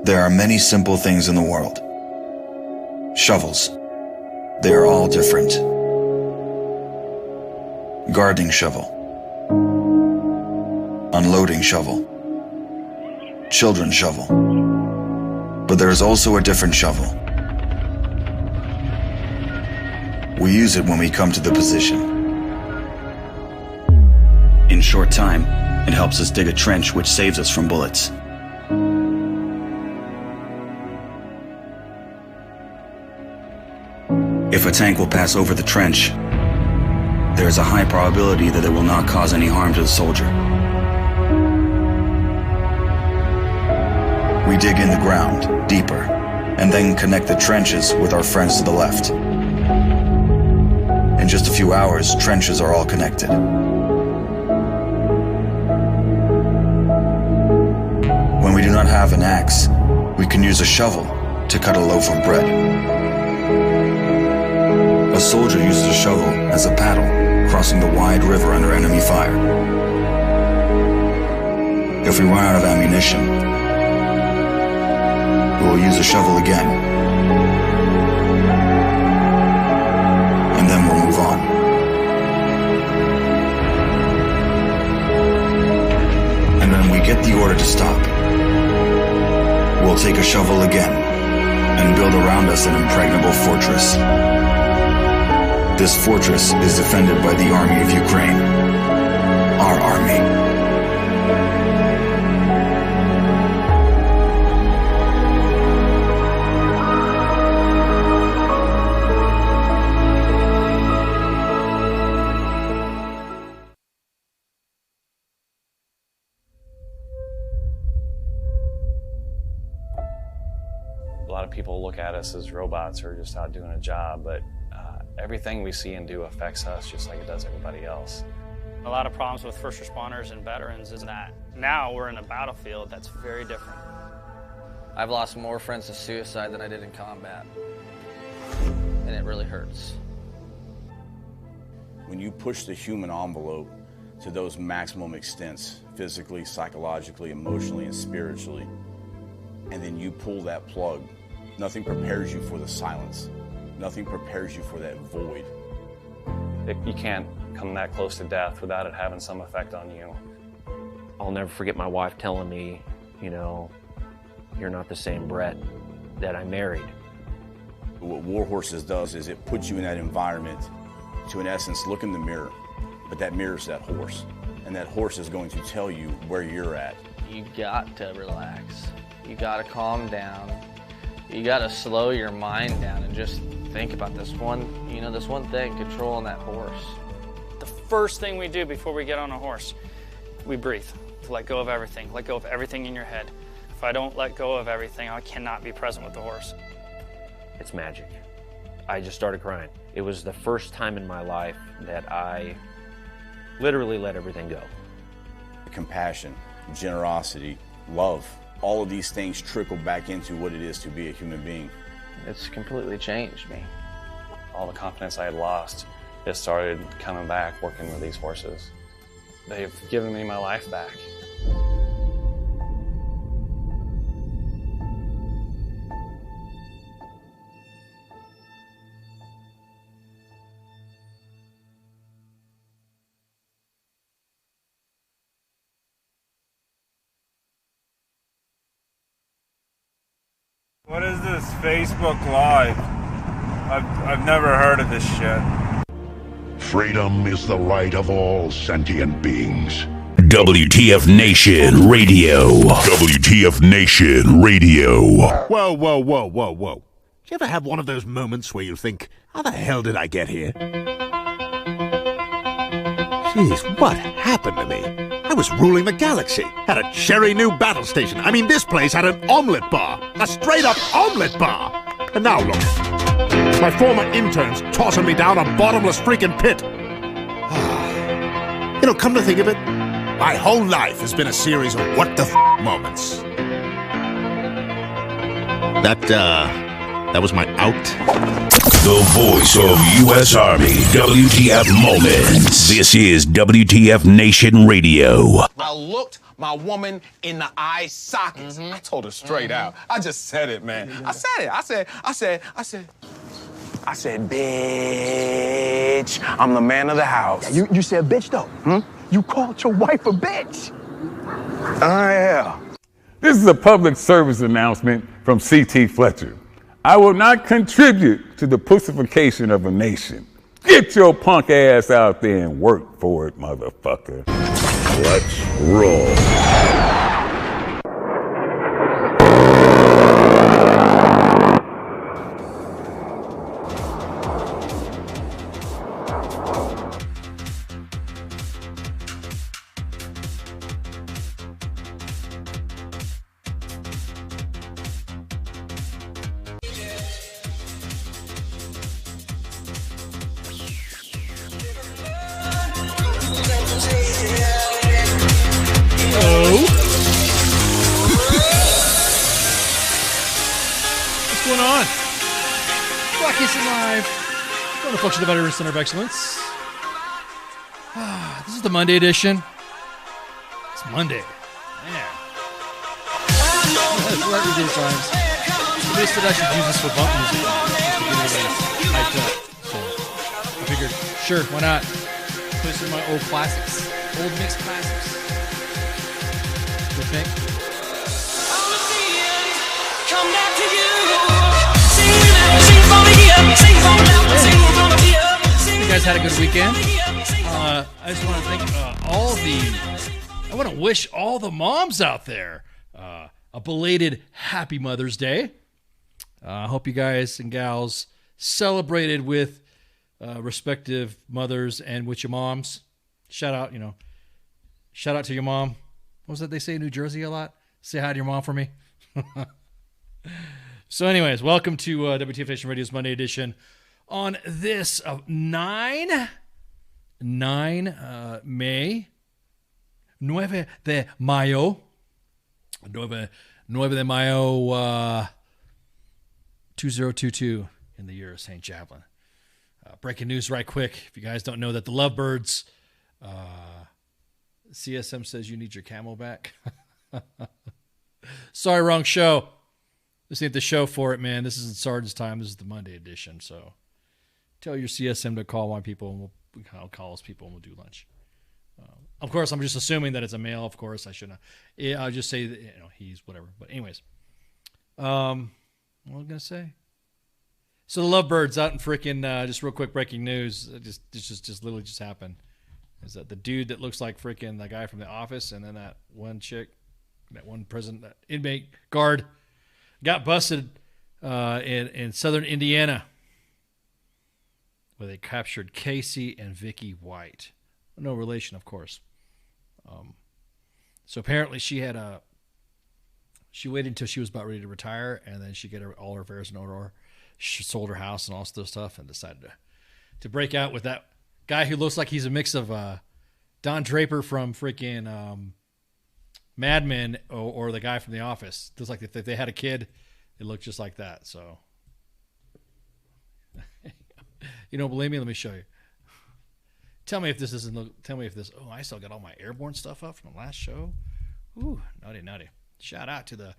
There are many simple things in the world. Shovels. They are all different. Gardening shovel. Unloading shovel. Children's shovel. But there is also a different shovel. We use it when we come to the position. In short time, it helps us dig a trench which saves us from bullets. If a tank will pass over the trench, there is a high probability that it will not cause any harm to the soldier. We dig in the ground, deeper, and then connect the trenches with our friends to the left. In just a few hours, trenches are all connected. When we do not have an axe, we can use a shovel to cut a loaf of bread. A soldier uses a shovel as a paddle, crossing the wide river under enemy fire. If we run out of ammunition, we will use a shovel again. And then we'll move on. And when we get the order to stop, we'll take a shovel again and build around us an impregnable fortress. This fortress is defended by the army of Ukraine, our army. A lot of people look at us as robots or just out doing a job, but everything we see and do affects us just like it does everybody else. A lot of problems with first responders and veterans is that now we're in a battlefield that's very different. I've lost more friends to suicide than I did in combat, and it really hurts. When you push the human envelope to those maximum extents, physically, psychologically, emotionally, and spiritually, and then you pull that plug, nothing prepares you for the silence. Nothing prepares you for that void. You can't come that close to death without it having some effect on you. I'll never forget my wife telling me, you know, you're not the same Brett that I married. What War Horses does is it puts you in that environment to, in essence, look in the mirror. But that mirror's that horse. And that horse is going to tell you where you're at. You got to relax. You got to calm down. You got to slow your mind down and just think about this one thing, controlling that horse. The first thing we do before we get on a horse, we breathe. To let go of everything. Let go of everything in your head. If I don't let go of everything, I cannot be present with the horse. It's magic. I just started crying. It was the first time in my life that I literally let everything go. Compassion, generosity, love, all of these things trickle back into what it is to be a human being. It's completely changed me. All the confidence I had lost, it started coming back working with these horses. They've given me my life back. What is this Facebook Live? I've never heard of this shit. Freedom is the right of all sentient beings. WTF Nation Radio. WTF Nation Radio. Whoa, whoa, whoa, whoa, whoa. Do you ever have one of those moments where you think, how the hell did I get here? Jeez, what happened to me? I was ruling the galaxy, had a cherry new battle station. I mean, this place had an omelet bar, a straight-up omelet bar. And now look, my former intern's tossing me down a bottomless freaking pit. You know, come to think of it, my whole life has been a series of what the moments. That was my out. The voice of U.S. Army. WTF Moments. This is WTF Nation Radio. I looked my woman in the eye sockets. I told her straight out. I just said it, man. I said it. I said, bitch, I'm the man of the house. Yeah, you said bitch, though. You called your wife a bitch. Yeah. This is a public service announcement from C.T. Fletcher. I will not contribute to the pussification of a nation. Get your punk ass out there and work for it, motherfucker. Let's roll. The Veterans Center of Excellence. This is the Monday edition. It's Monday. Man. That's right with these times. Somebody said I should use this for bump music just to get everybody hyped up. So I figured, sure, why not? Play some of my old classics. Old mixed classics. What do you think? Come back to you. Sing for me, sing for me, sing for me. You guys had a good weekend. I just want to thank I want to wish all the moms out there a belated happy Mother's Day. I hope you guys and gals celebrated with respective mothers and with your moms. Shout out to your mom. What was that they say in New Jersey a lot? Say hi to your mom for me. So anyways, welcome to WTF Nation Radio's Monday edition. On this 9 May, 9 de Mayo, 9 de Mayo, 2022 in the year of St. Javelin. Breaking news right quick. If you guys don't know that the Lovebirds, CSM says you need your camo back. Sorry, wrong show. This ain't the show for it, man. This isn't Sergeant's time. This is the Monday edition, so tell your CSM to call my people, and I'll call his people, and we'll do lunch. Of course, I'm just assuming that it's a male. Of course, I shouldn't. I'll just say that, he's whatever. But anyways, what was I gonna say? So the Lovebirds out in freaking just real quick breaking news. Just literally just happened. Is that the dude that looks like freaking the guy from The Office, and then that one chick, that one prison, that inmate guard, got busted in southern Indiana, where they captured Casey and Vicky White. No relation, of course. So apparently she waited until she was about ready to retire, and then she got all her affairs in order. She sold her house and all this stuff, and decided to break out with that guy who looks like he's a mix of Don Draper from freaking Mad Men or the guy from The Office. Looks like if they had a kid, it looked just like that. So, you don't believe me? Let me show you. Tell me if this isn't. Tell me if this. Oh, I still got all my airborne stuff up from the last show. Ooh, naughty. Shout out to the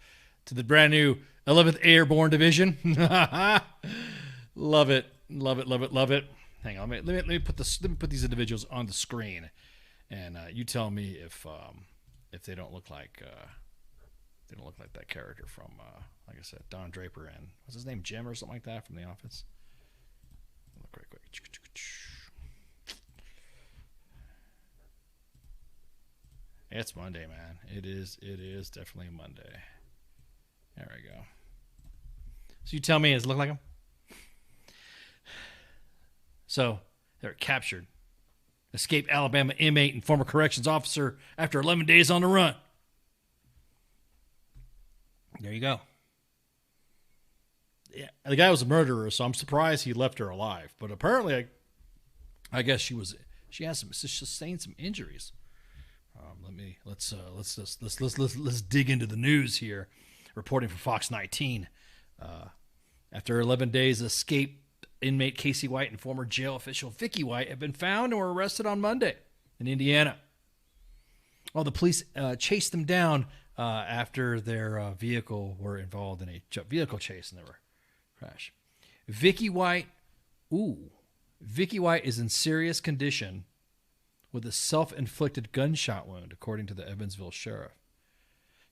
brand new 11th Airborne Division. Love it. Hang on, let me put these individuals on the screen, and you tell me if they don't look like They don't look like that character from, like I said, Don Draper and what's his name, Jim or something like that from The Office. Look right quick. It's Monday, man. It is definitely Monday. There we go. So you tell me, does it look like him? So they're captured. Escaped Alabama inmate and former corrections officer after 11 days on the run. There you go. Yeah, the guy was a murderer, so I'm surprised he left her alive. But apparently, I guess she has sustained some injuries. Let's dig into the news here. Reporting for Fox 19. After 11 days, escaped inmate Casey White and former jail official Vicky White have been found and were arrested on Monday in Indiana. Oh, the police chased them down after their vehicle were involved in a vehicle chase and they were crashed. Vicky White is in serious condition with a self-inflicted gunshot wound, according to the Evansville sheriff.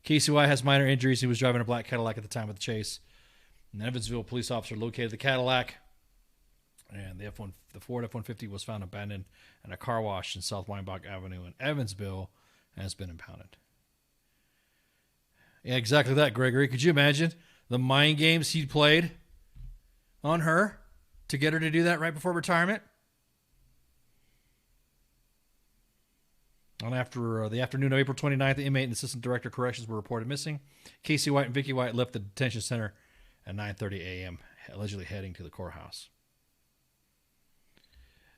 Casey White has minor injuries. He was driving a black Cadillac at the time of the chase. An Evansville police officer located the Cadillac, and the Ford F-150 was found abandoned in a car wash in South Weinbach Avenue in Evansville and has been impounded. Yeah, exactly that, Gregory. Could you imagine the mind games he played on her to get her to do that right before retirement? On after the afternoon of April 29th, the inmate and assistant director of corrections were reported missing. Casey White and Vicky White left the detention center at 9:30 a.m., allegedly heading to the courthouse.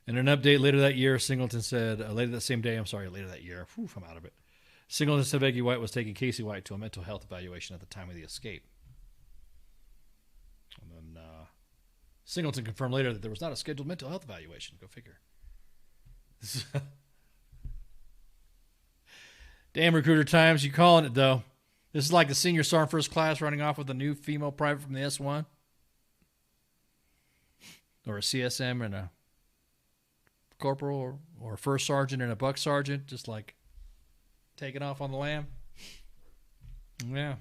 In an update later that year, Singleton said, later that year, I'm out of it. Singleton said Vicky White was taking Casey White to a mental health evaluation at the time of the escape. And then Singleton confirmed later that there was not a scheduled mental health evaluation. Go figure. Damn, Recruiter Times, you calling it, though. This is like the senior sergeant first class running off with a new female private from the S1. Or a CSM and a corporal, or a first sergeant and a buck sergeant, just like taking off on the lam. Yeah.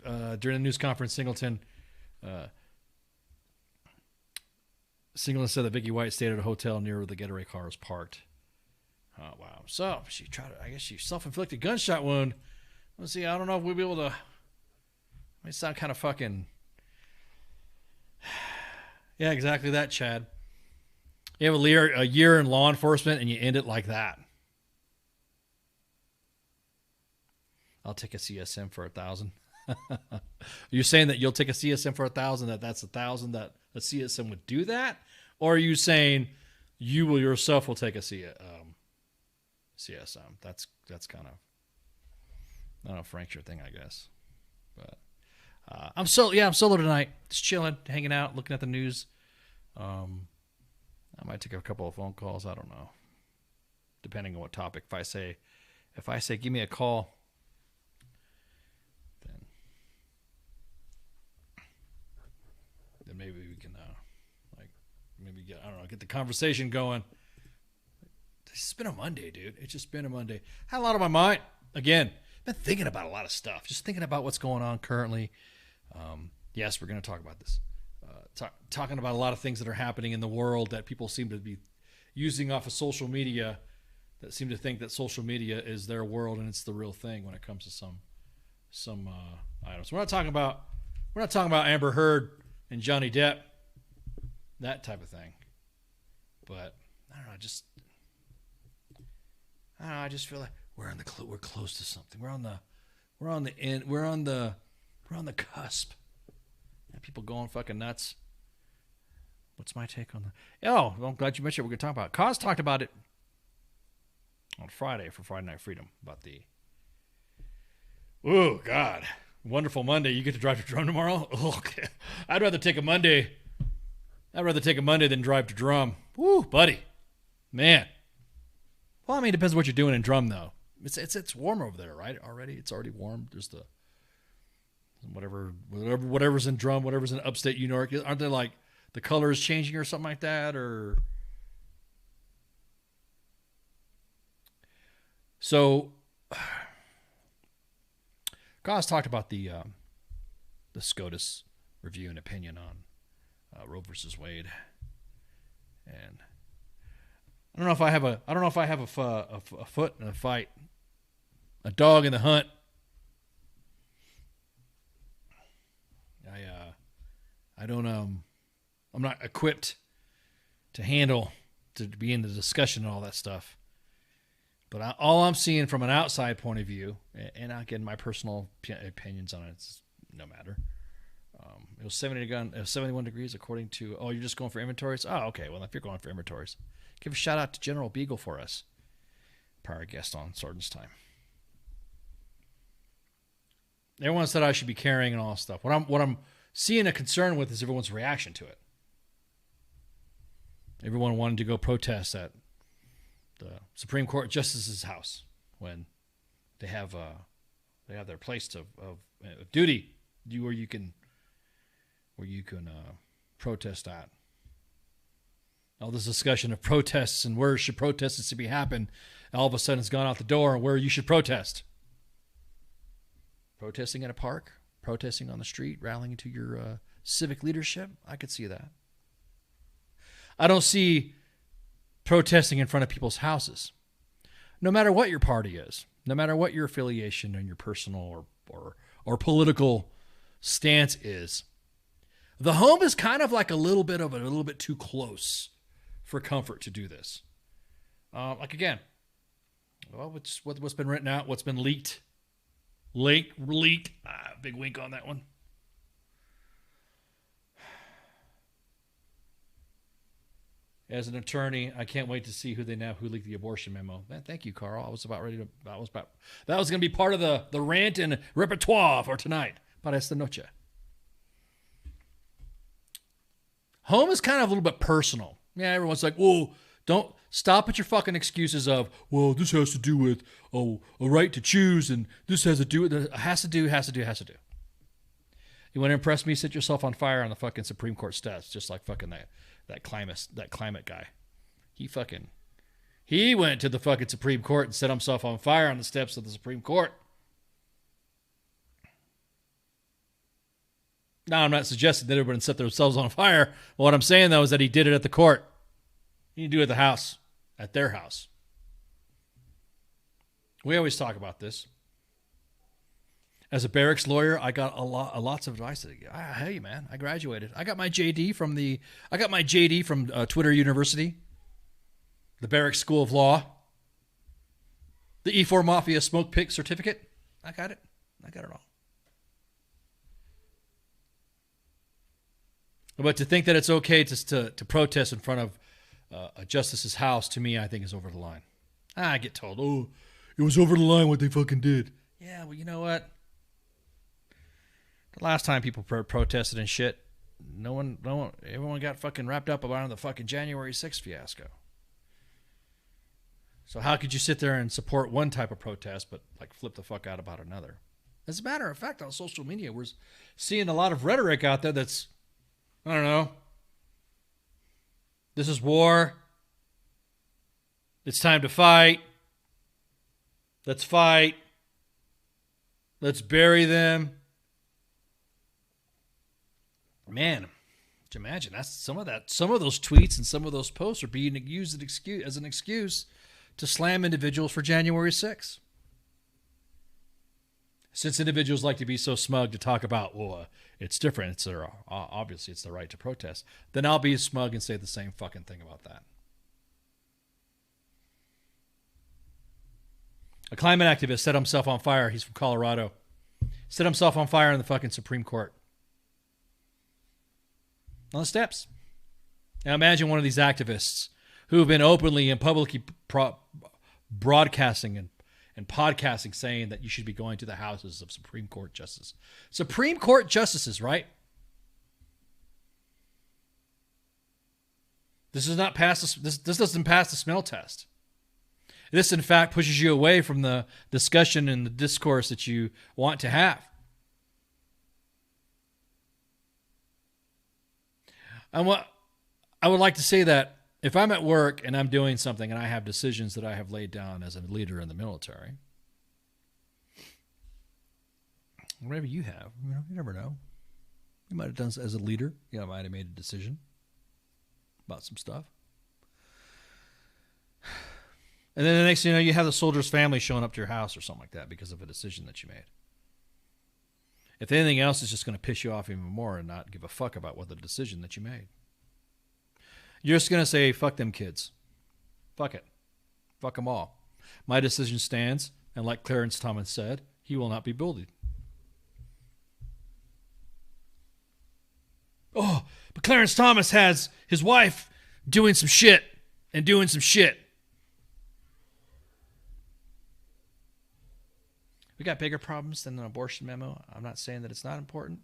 During the news conference, Singleton said that Vicky White stayed at a hotel near where the getaway car was parked. Oh, wow. So she self-inflicted gunshot wound. Let's see, I don't know if we'll be able to. Might sound kind of fucking. Yeah, exactly that, Chad. You have a year in law enforcement and you end it like that. I'll take a CSM for 1,000. You're saying that you'll take a CSM for 1,000, that's 1,000 that a CSM would do that? Or are you saying you will yourself will take a CSM? That's kind of, I don't know, Frank's your thing, I guess. But I'm solo tonight. Just chilling, hanging out, looking at the news. I might take a couple of phone calls. I don't know, depending on what topic. If I say, give me a call, then maybe we can, get the conversation going. It's been a Monday, dude. It's just been a Monday. Had a lot on my mind. Again, been thinking about a lot of stuff. Just thinking about what's going on currently. Yes, we're going to talk about this. Talking about a lot of things that are happening in the world that people seem to be using off of social media, that seem to think that social media is their world and it's the real thing when it comes to some items. We're not talking about Amber Heard and Johnny Depp, that type of thing. But I don't know, I just feel like we're close to something. We're on the end. We're on the cusp. And people going fucking nuts. What's my take on that? Oh, well, I'm glad you mentioned it. We're going to talk about it. Cause talked about it on Friday for Friday Night Freedom about the. Oh God, wonderful Monday! You get to drive to Drum tomorrow. Oh, okay. I'd rather take a Monday than drive to Drum. Woo, buddy, man. Well, I mean, it depends what you're doing in Drum, though. It's warm over there, right? It's already warm. There's the whatever's in Drum, whatever's in upstate New York. Aren't they like the color is changing or something like that? Or so Goss talked about the SCOTUS review and opinion on Roe versus Wade, and I don't know if I have a foot in a fight, a dog in the hunt. I don't I'm not equipped to be in the discussion and all that stuff. But all I'm seeing from an outside point of view, and again, my personal opinions on it's no matter. It was 71 degrees according to, you're just going for inventories? Oh, okay. Well, if you're going for inventories, give a shout out to General Beagle for us. Prior guest on Sorden's Time. Everyone said I should be carrying and all that stuff. What I'm seeing a concern with is everyone's reaction to it. Everyone wanted to go protest at the Supreme Court Justice's house when they have their place of duty where you can protest at. All this discussion of protests and where should protests to be happen, all of a sudden it's gone out the door and where you should protest. Protesting at a park, protesting on the street, rallying to your civic leadership. I could see that. I don't see protesting in front of people's houses. No matter what your party is, no matter what your affiliation and your personal or political stance is, the home is kind of like a little bit too close for comfort to do this. What's been written out, what's been leaked. Big wink on that one. As an attorney, I can't wait to see who leaked the abortion memo. Man, thank you, Carl. That was going to be part of the rant and repertoire for tonight. Para esta noche. Home is kind of a little bit personal. Yeah, everyone's like, whoa, don't stop at your fucking excuses of, well, this has to do with a right to choose, and this has to do with has to do. You want to impress me? Set yourself on fire on the fucking Supreme Court steps, just like fucking that climate guy. He went to the fucking Supreme Court and set himself on fire on the steps of the Supreme Court. Now, I'm not suggesting that everyone set themselves on fire. What I'm saying, though, is that he did it at the court. He didn't do it at the house, at their house. We always talk about this. As a barracks lawyer, I got lots of advice. Hey, man, I graduated. I got my JD from Twitter University, the Barracks School of Law, the E4 Mafia Smoke Pick Certificate. I got it all. But to think that it's okay to protest in front of a justice's house, to me, I think is over the line. I get told, it was over the line what they fucking did. Yeah, well, you know what? The last time people protested and shit, everyone got fucking wrapped up around the fucking January 6th fiasco. So how could you sit there and support one type of protest but like flip the fuck out about another? As a matter of fact, on social media, we're seeing a lot of rhetoric out there that's, I don't know, this is war. It's time to fight. Let's fight. Let's bury them. Man, just imagine that's some of those tweets and some of those posts are being used as an excuse to slam individuals for January 6th. Since individuals like to be so smug to talk about, it's different. It's obviously it's the right to protest. Then I'll be smug and say the same fucking thing about that. A climate activist set himself on fire. He's from Colorado. Set himself on fire in the fucking Supreme Court. On the steps. Now imagine one of these activists who have been openly and publicly broadcasting and podcasting saying that you should be going to the houses of Supreme Court justices. Supreme Court justices, right? This doesn't pass the smell test. This, in fact, pushes you away from the discussion and the discourse that you want to have. I would like to say that if I'm at work and I'm doing something and I have decisions that I have laid down as a leader in the military, Whatever you have, you never know. You might have done as a leader. You know, might have made a decision about some stuff. And then the next thing you know, you have the soldier's family showing up to your house or something like that because of a decision that you made. If anything else, it's just going to piss you off even more and not give a fuck about what the decision that you made. You're just going to say, fuck them kids. Fuck it. Fuck them all. My decision stands, and like Clarence Thomas said, he will not be bullied. Oh, but Clarence Thomas has his wife doing some shit and doing some shit. We got bigger problems than an abortion memo. I'm not saying that it's not important.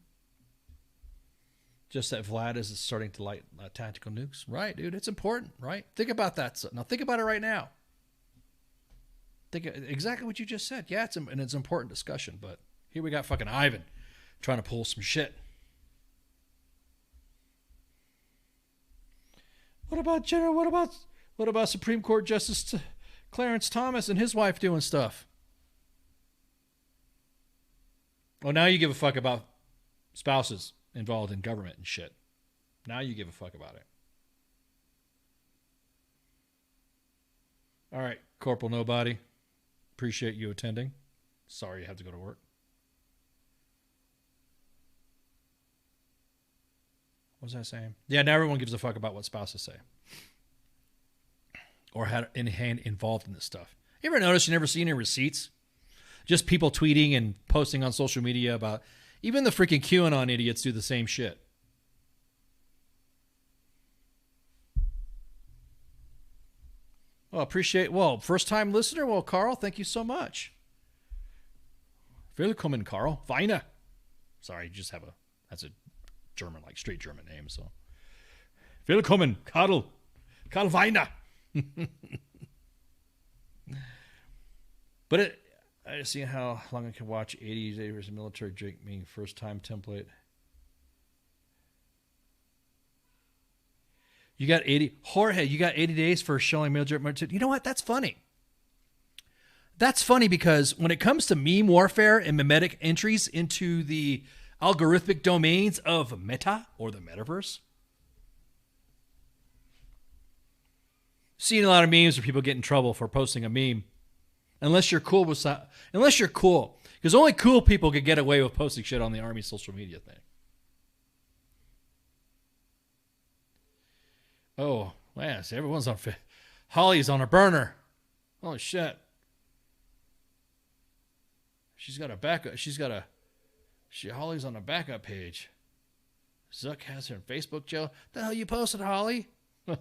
Just that Vlad is starting to light tactical nukes. Right, dude. It's important, right? Think about that. Now, think about it right now. Think exactly what you just said. Yeah, it's an important discussion, but here we got fucking Ivan trying to pull some shit. What about General? What about Supreme Court Justice Clarence Thomas and his wife doing stuff? Oh, now you give a fuck about spouses involved in government and shit. Now you give a fuck about it. All right, Corporal Nobody. Appreciate you attending. Sorry you have to go to work. What was I saying? Yeah, now everyone gives a fuck about what spouses say. Or had any hand involved in this stuff. You ever notice you never see any receipts? Just people tweeting and posting on social media about... Even the freaking QAnon idiots do the same shit. Well, first-time listener? Well, Carl, thank you so much. Willkommen, Carl. Weine. Sorry, you just have that's a German, like straight German name, so. Willkommen, Karl. Karl Weine. But I just see how long I can watch 80s Davis military drink being first time template. You got 80 Jorge, you got 80 days for showing military. You know what? That's funny. That's funny because when it comes to meme warfare and memetic entries into the algorithmic domains of Meta or the metaverse, seeing a lot of memes where people get in trouble for posting a meme. Unless you're cool, because only cool people can get away with posting shit on the Army social media thing. Oh, man, see, everyone's on Holly's on a burner. Holy shit. She's got a backup. Holly's on a backup page. Zuck has her in Facebook jail. The hell you posted, Holly? What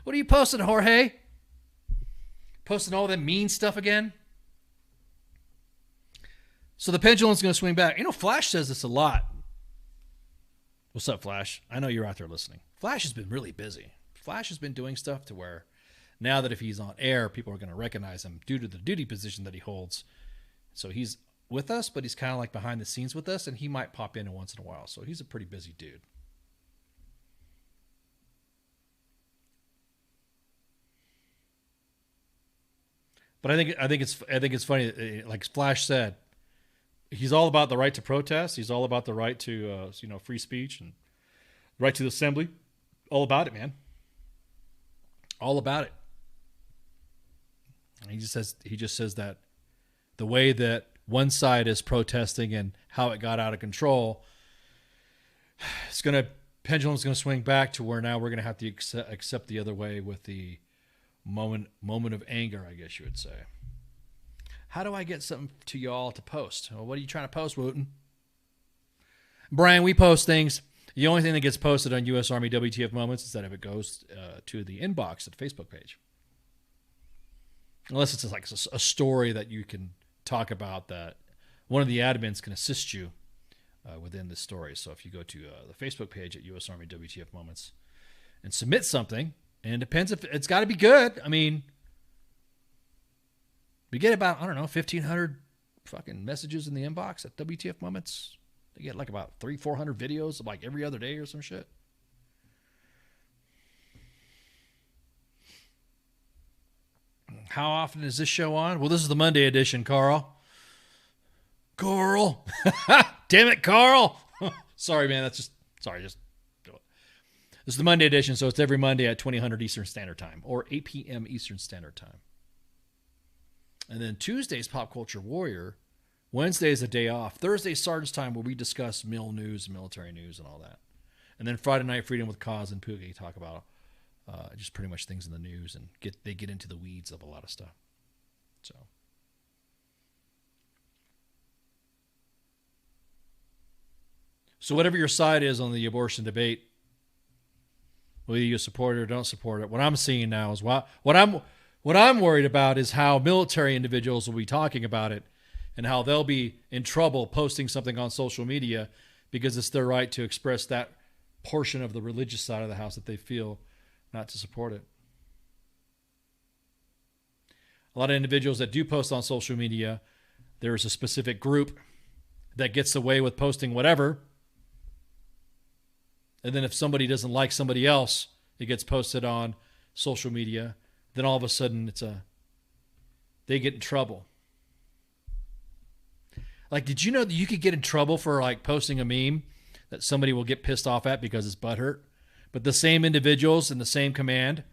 are you posting, Jorge? Posting all that mean stuff again? So the pendulum's going to swing back. You know, Flash says this a lot. What's up, Flash? I know you're out there listening. Flash has been really busy. Flash has been doing stuff to where now that if he's on air, people are going to recognize him due to the duty position that he holds. So he's with us, but he's kind of like behind the scenes with us, and he might pop in once in a while. So he's a pretty busy dude. But I think it's funny. Like Flash said, he's all about the right to protest. He's all about the right to free speech and right to the assembly. All about it, man. All about it. And he just says that the way that one side is protesting and how it got out of control, pendulum's gonna swing back to where now we're gonna have to accept the other way with the moment of anger, I guess you would say. How do I get something to y'all to post? Well, what are you trying to post, Wooten? Brian, we post things. The only thing that gets posted on U.S. Army WTF Moments is that if it goes to the inbox at the Facebook page. Unless it's just like a story that you can talk about that one of the admins can assist you within the story. So if you go to the Facebook page at U.S. Army WTF Moments and submit something, and it depends if it's got to be good. I mean, we get about, 1,500 fucking messages in the inbox at WTF Moments. They get like about 300-400 videos of like every other day or some shit. How often is this show on? Well, this is the Monday edition, Carl. Carl. Damn it, Carl. Sorry, man. Just do it. This is the Monday edition, so it's every Monday at 2000 Eastern Standard Time or 8 p.m. Eastern Standard Time. And then Tuesday's Pop Culture Warrior. Wednesday is a day off. Thursday, Sergeant's Time, where we discuss mil news, military news, and all that. And then Friday Night Freedom with Kaz and Poogie talk about just pretty much things in the news and they get into the weeds of a lot of stuff. So whatever your side is on the abortion debate, whether you support it or don't support it, what I'm seeing now is what I'm worried about is how military individuals will be talking about it and how they'll be in trouble posting something on social media because it's their right to express that portion of the religious side of the house that they feel not to support it. A lot of individuals that do post on social media, there's a specific group that gets away with posting whatever. And then if somebody doesn't like somebody else, it gets posted on social media. Then all of a sudden they get in trouble. Like, did you know that you could get in trouble for like posting a meme that somebody will get pissed off at because it's butthurt, but the same individuals in the same command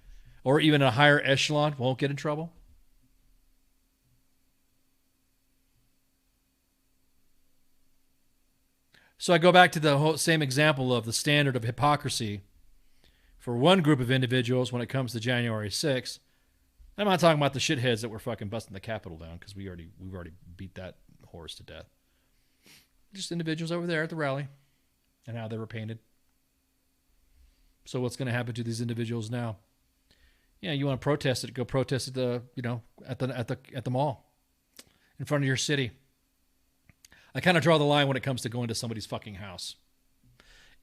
or even a higher echelon won't get in trouble? So I go back to the whole same example of the standard of hypocrisy for one group of individuals when it comes to January 6th. I'm not talking about the shitheads that were fucking busting the Capitol down because we've already beat that horse to death. Just individuals over there at the rally and how they were painted. So what's going to happen to these individuals now? Yeah, you want to protest it? Go protest at the mall in front of your city. I kind of draw the line when it comes to going to somebody's fucking house.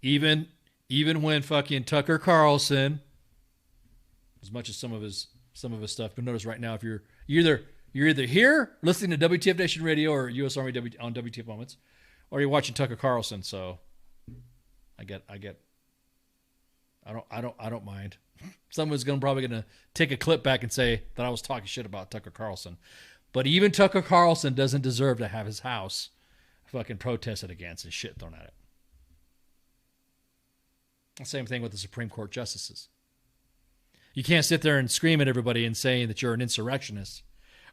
Even when fucking Tucker Carlson, as much as some of his stuff, but notice right now if you're either here listening to WTF Nation Radio or U.S. Army on WTF Moments, or you're watching Tucker Carlson. So I don't mind. Someone's probably gonna take a clip back and say that I was talking shit about Tucker Carlson, but even Tucker Carlson doesn't deserve to have his house fucking protested against and shit thrown at it. Same thing with the Supreme Court justices. You can't sit there and scream at everybody and say that you're an insurrectionist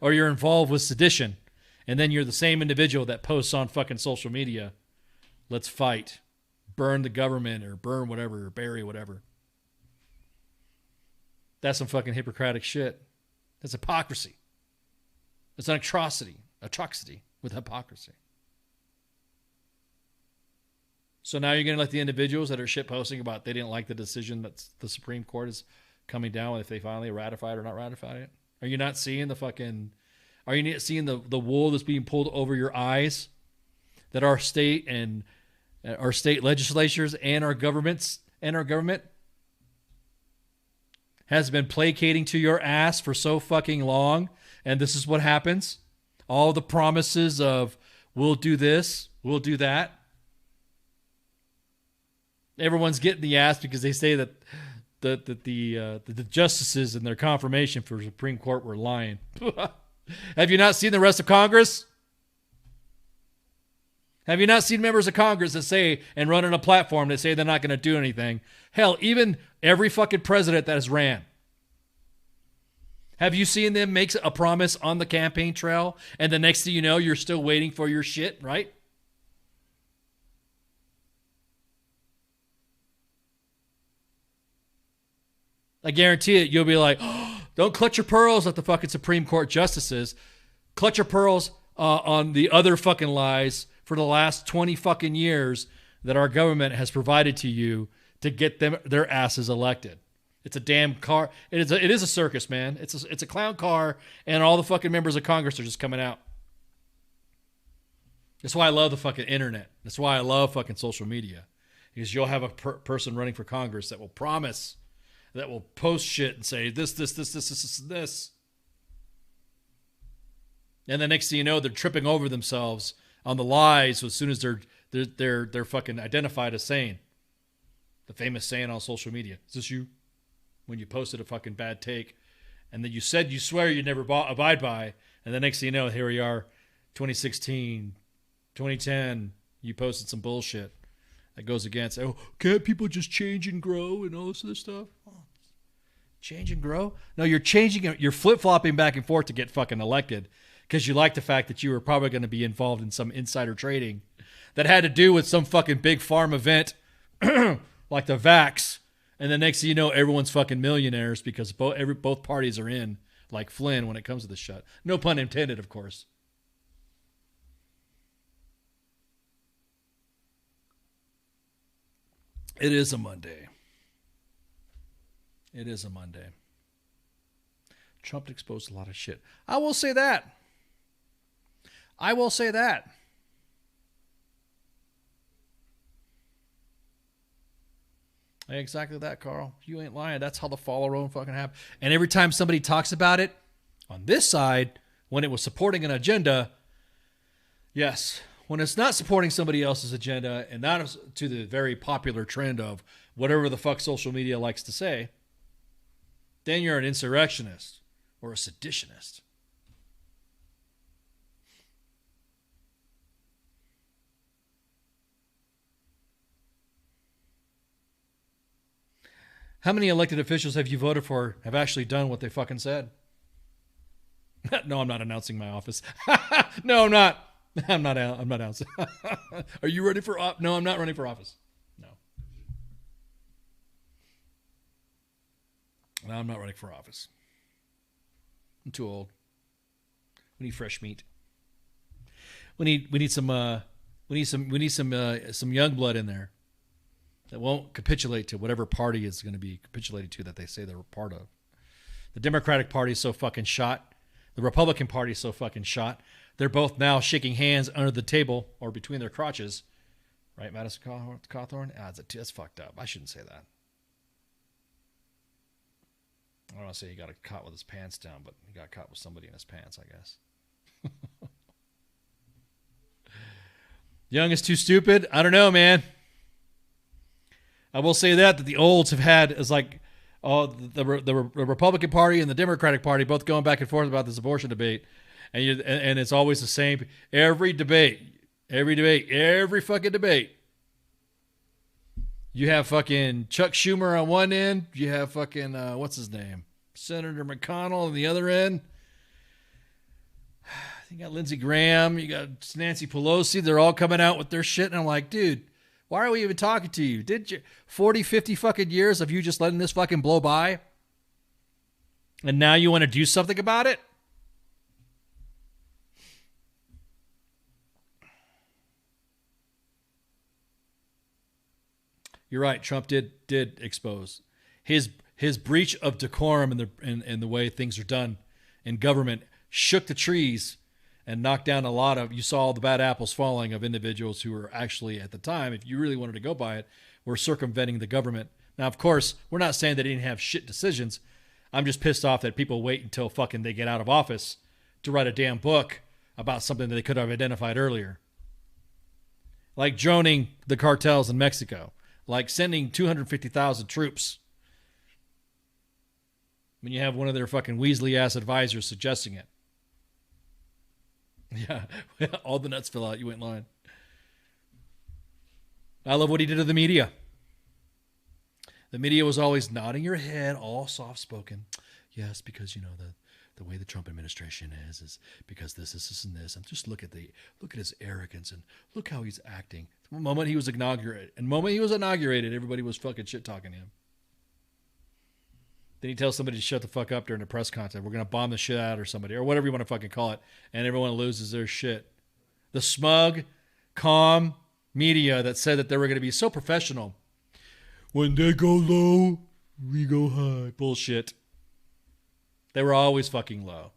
or you're involved with sedition, and then you're the same individual that posts on fucking social media, let's fight, burn the government or burn whatever or bury whatever. That's some fucking Hippocratic shit. That's hypocrisy. It's an atrocity with hypocrisy. So now you're going to let the individuals that are shit posting about they didn't like the decision that the Supreme Court is coming down if they finally ratify it or not ratify it? Are you not seeing are you not seeing the wool that's being pulled over your eyes that our state and our state legislatures and our government has been placating to your ass for so fucking long? And this is what happens. All the promises of we'll do this, we'll do that. Everyone's getting the ass because they say that the justices and their confirmation for the Supreme Court were lying. Have you not seen the rest of Congress? Have you not seen members of Congress that say and run on a platform that say they're not going to do anything? Hell, even every fucking president that has ran. Have you seen them make a promise on the campaign trail and the next thing you know, you're still waiting for your shit, right? I guarantee it, you'll be like, oh, don't clutch your pearls at the fucking Supreme Court justices. Clutch your pearls on the other fucking lies for the last 20 fucking years that our government has provided to you to get their asses elected. It's a damn car. It is a circus, man. It's a clown car, and all the fucking members of Congress are just coming out. That's why I love the fucking internet. That's why I love fucking social media. Because you'll have a person running for Congress that will promise, that will post shit and say this. And the next thing you know, they're tripping over themselves on the lies as soon as they're fucking identified as saying. The famous saying on social media. Is this you? When you posted a fucking bad take and then you swear you'd never abide by, and the next thing you know, here we are, 2016, 2010, you posted some bullshit that goes against, oh, can't people just change and grow and all this other stuff? Oh, change and grow? No, you're changing, you're flip-flopping back and forth to get fucking elected because you like the fact that you were probably going to be involved in some insider trading that had to do with some fucking big farm event like the Vax. And the next thing you know, everyone's fucking millionaires because both parties are in, like Flynn, when it comes to this shit. No pun intended, of course. It is a Monday. It is a Monday. Trump exposed a lot of shit. I will say that. I will say that. Exactly that, Carl. You ain't lying. That's how the fall road fucking happened. And every time somebody talks about it on this side, when it was supporting an agenda, yes. When it's not supporting somebody else's agenda and not to the very popular trend of whatever the fuck social media likes to say, then you're an insurrectionist or a seditionist. How many elected officials have you voted for have actually done what they fucking said? No, I'm not announcing my office. No, I'm not. I'm not announcing. Are you ready for office? No, I'm not running for office. No, I'm not running for office. I'm too old. We need fresh meat. We need some young blood in there that won't capitulate to whatever party is going to be capitulated to that they say they're a part of. The Democratic Party is so fucking shot. The Republican Party is so fucking shot. They're both now shaking hands under the table or between their crotches. Right, Madison Cawthorn? That's fucked up. I shouldn't say that. I don't want to say he got caught with his pants down, but he got caught with somebody in his pants, I guess. Young is too stupid? I don't know, man. I will say that the olds have had is like the Republican Party and the Democratic Party both going back and forth about this abortion debate. And it's always the same. Every fucking debate. You have fucking Chuck Schumer on one end. You have fucking, what's his name? Senator McConnell on the other end. You got Lindsey Graham. You got Nancy Pelosi. They're all coming out with their shit. And I'm like, dude, why are we even talking to you? Did you 40, 50 fucking years of you just letting this fucking blow by? And now you want to do something about it? You're right. Trump did expose his breach of decorum in the way things are done in government. Shook the trees and knocked down a lot of. You saw all the bad apples falling of individuals who were actually at the time, if you really wanted to go by it, were circumventing the government. Now, of course, we're not saying that they didn't have shit decisions. I'm just pissed off that people wait until fucking they get out of office to write a damn book about something that they could have identified earlier, like droning the cartels in Mexico. Like sending 250,000 troops when you have one of their fucking Weasley-ass advisors suggesting it. Yeah, all the nuts fell out. You went in line. I love what he did to the media. The media was always nodding your head, all soft-spoken. Yes, because, you know, the way the Trump administration is because this, and this. And just look at his arrogance and look how he's acting. The moment he was inaugurated, everybody was fucking shit-talking him. Then he tells somebody to shut the fuck up during a press conference. We're going to bomb the shit out of somebody, or whatever you want to fucking call it, and everyone loses their shit. The smug, calm media that said that they were going to be so professional. When they go low, we go high. Bullshit. They were always fucking low.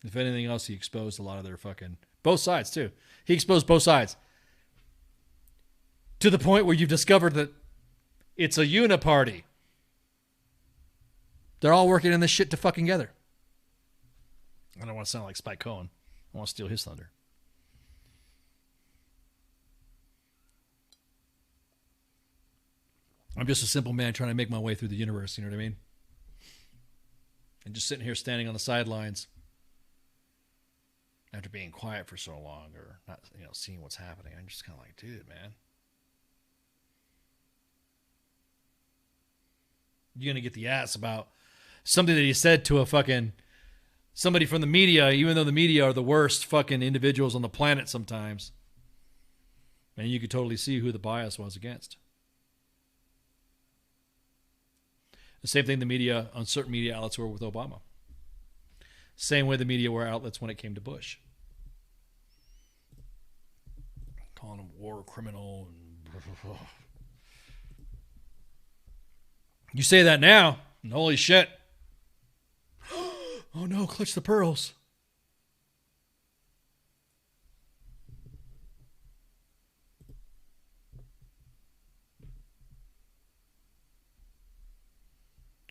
If anything else, he exposed a lot of their fucking... Both sides, too. He exposed both sides. To the point where you've discovered that it's a uniparty. They're all working in this shit to fucking together. I don't want to sound like Spike Cohen. I want to steal his thunder. I'm just a simple man trying to make my way through the universe, you know what I mean? And just sitting here standing on the sidelines, after being quiet for so long or not, seeing what's happening. I'm just kind of like, dude, man. You're going to get the ass about something that he said to somebody from the media, even though the media are the worst fucking individuals on the planet sometimes. And you could totally see who the bias was against. The same thing the media, on certain media outlets, were with Obama. Same way the media were outlets when it came to Bush. Calling him war criminal. And you say that now, and holy shit. Oh no, clutch the pearls.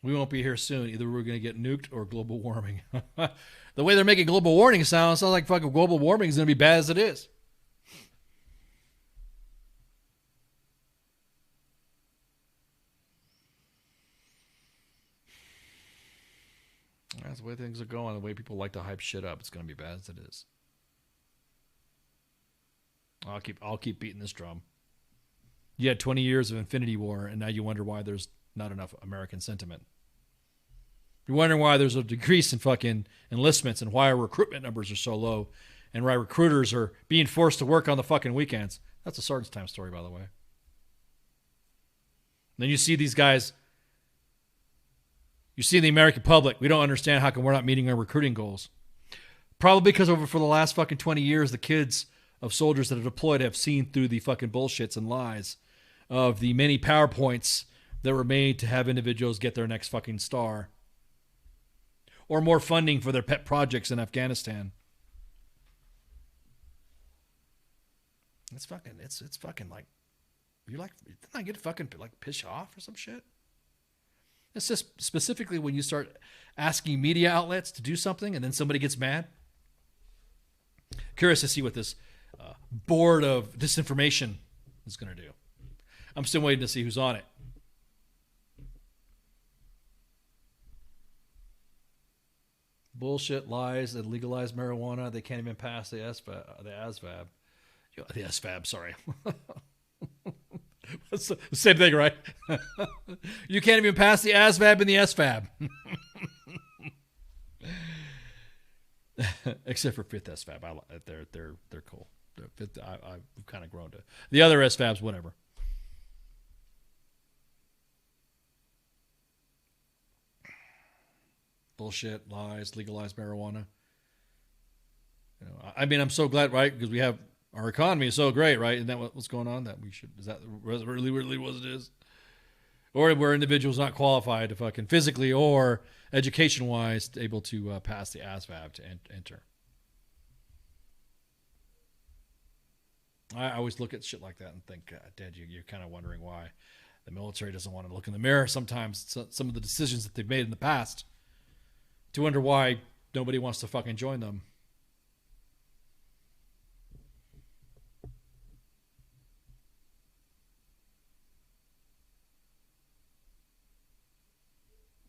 We won't be here soon. Either we're going to get nuked or global warming. The way they're making global warming sounds like fucking global warming is going to be bad as it is. That's the way things are going. The way people like to hype shit up, it's going to be bad as it is. I'll keep beating this drum. You had 20 years of Infinity War, and now you wonder why there's not enough American sentiment. You're wondering why there's a decrease in fucking enlistments and why our recruitment numbers are so low and why recruiters are being forced to work on the fucking weekends. That's a Sergeant's Time story, by the way. And then you see these guys. You see the American public. We don't understand how come we're not meeting our recruiting goals. Probably because for the last fucking 20 years, the kids of soldiers that are deployed have seen through the fucking bullshits and lies of the many PowerPoints that were made to have individuals get their next fucking star. Or more funding for their pet projects in Afghanistan. It's fucking like, you're like, didn't I get fucking like piss off or some shit? It's just specifically when you start asking media outlets to do something and then somebody gets mad. Curious to see what this board of disinformation is going to do. I'm still waiting to see who's on it. Bullshit, lies, that legalize marijuana. They can't even pass the ASVAB. The SVAB, sorry. It's the same thing, right? You can't even pass the ASVAB and the SVAB. Except for fifth SVAB. They're cool. I've kind of grown to the other SVABs, whatever. Bullshit, lies, legalize marijuana. I mean, I'm so glad, right? Because we have our economy is so great, right? Isn't that what's going on? Is that really what it is? Or where individuals not qualified to fucking physically or education-wise able to pass the ASVAB to enter. I always look at shit like that and think, Dad, you're kind of wondering why the military doesn't want to look in the mirror sometimes. Some of the decisions that they've made in the past, to wonder why nobody wants to fucking join them.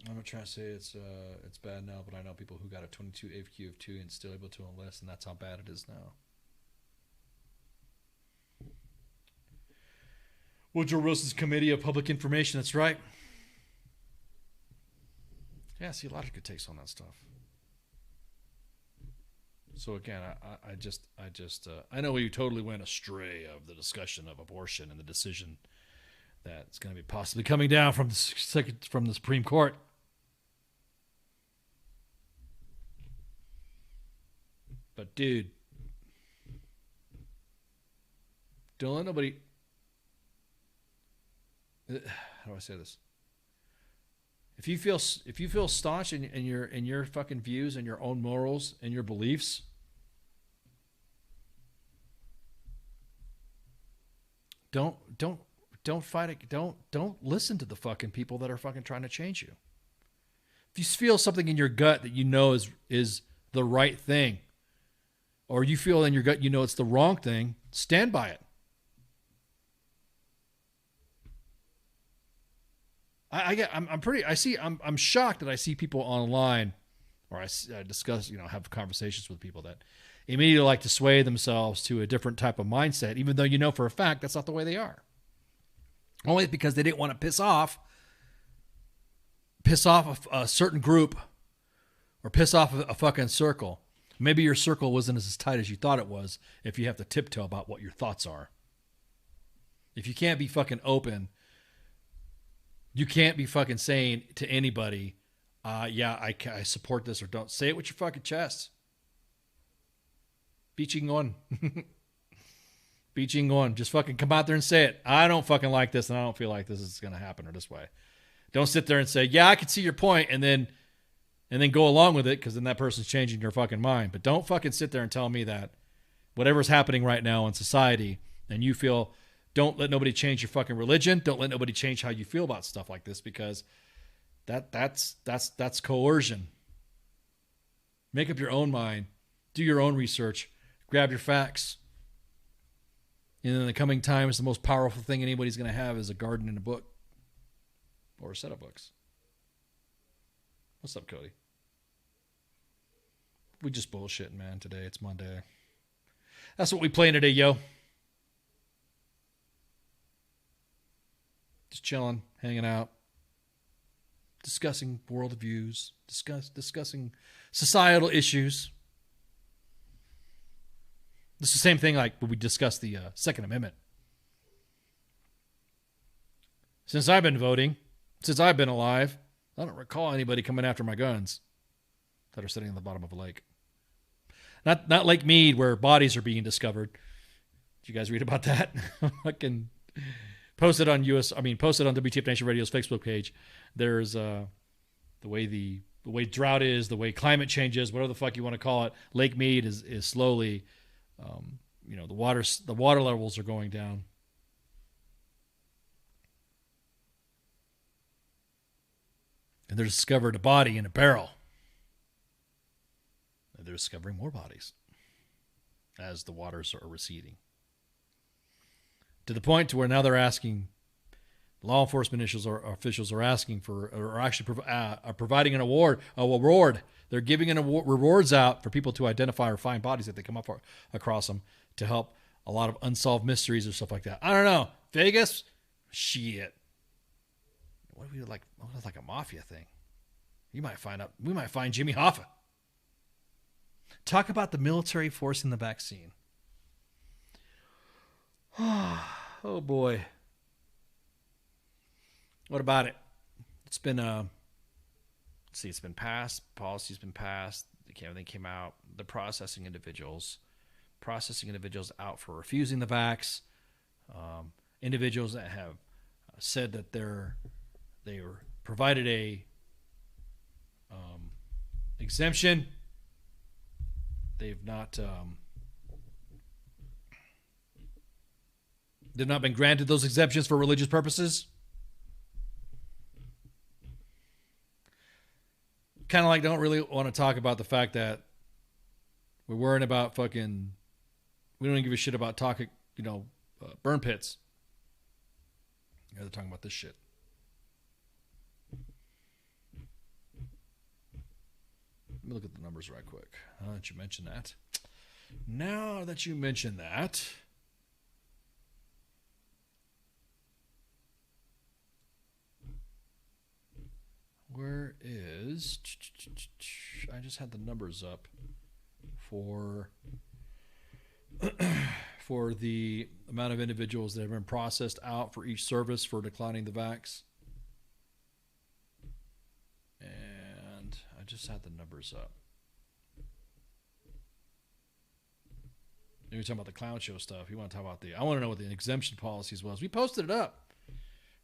I'm not trying to say it's bad now, but I know people who got a 22 AFQ of 2 and still able to enlist, and that's how bad it is now. Woodrow Wilson's Committee of Public Information, that's right. Yeah, see, a lot of good takes on that stuff. So again, I know we totally went astray of the discussion of abortion and the decision that's going to be possibly coming down from the Supreme Court. But dude, don't let nobody. How do I say this? If you feel staunch in your fucking views and your own morals and your beliefs, don't fight it. Don't listen to the fucking people that are fucking trying to change you. If you feel something in your gut that you know is the right thing, or you feel in your gut you know it's the wrong thing, stand by it. I'm shocked that I see people online, or I discuss, have conversations with people that immediately like to sway themselves to a different type of mindset, even though you know for a fact that's not the way they are. Only because they didn't want to piss off a certain group or piss off a fucking circle. Maybe your circle wasn't as tight as you thought it was if you have to tiptoe about what your thoughts are. If you can't be fucking open, you can't be fucking saying to anybody, yeah, I support this or don't. Say it with your fucking chest. Be chingon. Be chingon. Just fucking come out there and say it. I don't fucking like this and I don't feel like this is going to happen or this way. Don't sit there and say, yeah, I can see your point, and then go along with it, because then that person's changing your fucking mind. But don't fucking sit there and tell me that whatever's happening right now in society and you feel, don't let nobody change your fucking religion. Don't let nobody change how you feel about stuff like this, because that's coercion. Make up your own mind. Do your own research. Grab your facts. And in the coming times, the most powerful thing anybody's going to have is a garden and a book. Or a set of books. What's up, Cody? We just bullshitting, man, today. It's Monday. That's what we playing today, yo. Just chilling, hanging out, discussing worldviews, discussing societal issues. This is the same thing like when we discussed the Second Amendment. Since I've been voting, since I've been alive, I don't recall anybody coming after my guns that are sitting on the bottom of a lake. Not Lake Mead, where bodies are being discovered. Did you guys read about that? Fucking posted on WTF Nation Radio's Facebook page. There's the way drought is, the way climate change is, whatever the fuck you want to call it. Lake Mead is slowly, the water levels are going down. And they discovered a body in a barrel. And they're discovering more bodies as the waters are receding. To the point to where now they're asking, law enforcement officials are asking for, or actually are providing a reward. They're giving rewards out for people to identify or find bodies if they come across them, to help a lot of unsolved mysteries or stuff like that. I don't know. Vegas? Shit. What if we like a mafia thing? We might find Jimmy Hoffa. Talk about the military forcing the vaccine. Oh boy. What about it? It's been it's been passed, policy's been passed, everything came out. They're processing individuals out for refusing the vax. Individuals that have said that they were provided a exemption. They've not been granted those exemptions for religious purposes. Kind of like don't really want to talk about the fact that we're worrying about we don't even give a shit about burn pits. Yeah, they're talking about this shit. Let me look at the numbers right quick. Now that you mention that. Where is... I just had the numbers up for the amount of individuals that have been processed out for each service for declining the vax. And I just had the numbers up. You're talking about the clown show stuff. You want to talk about I want to know what the exemption policies was. We posted it up.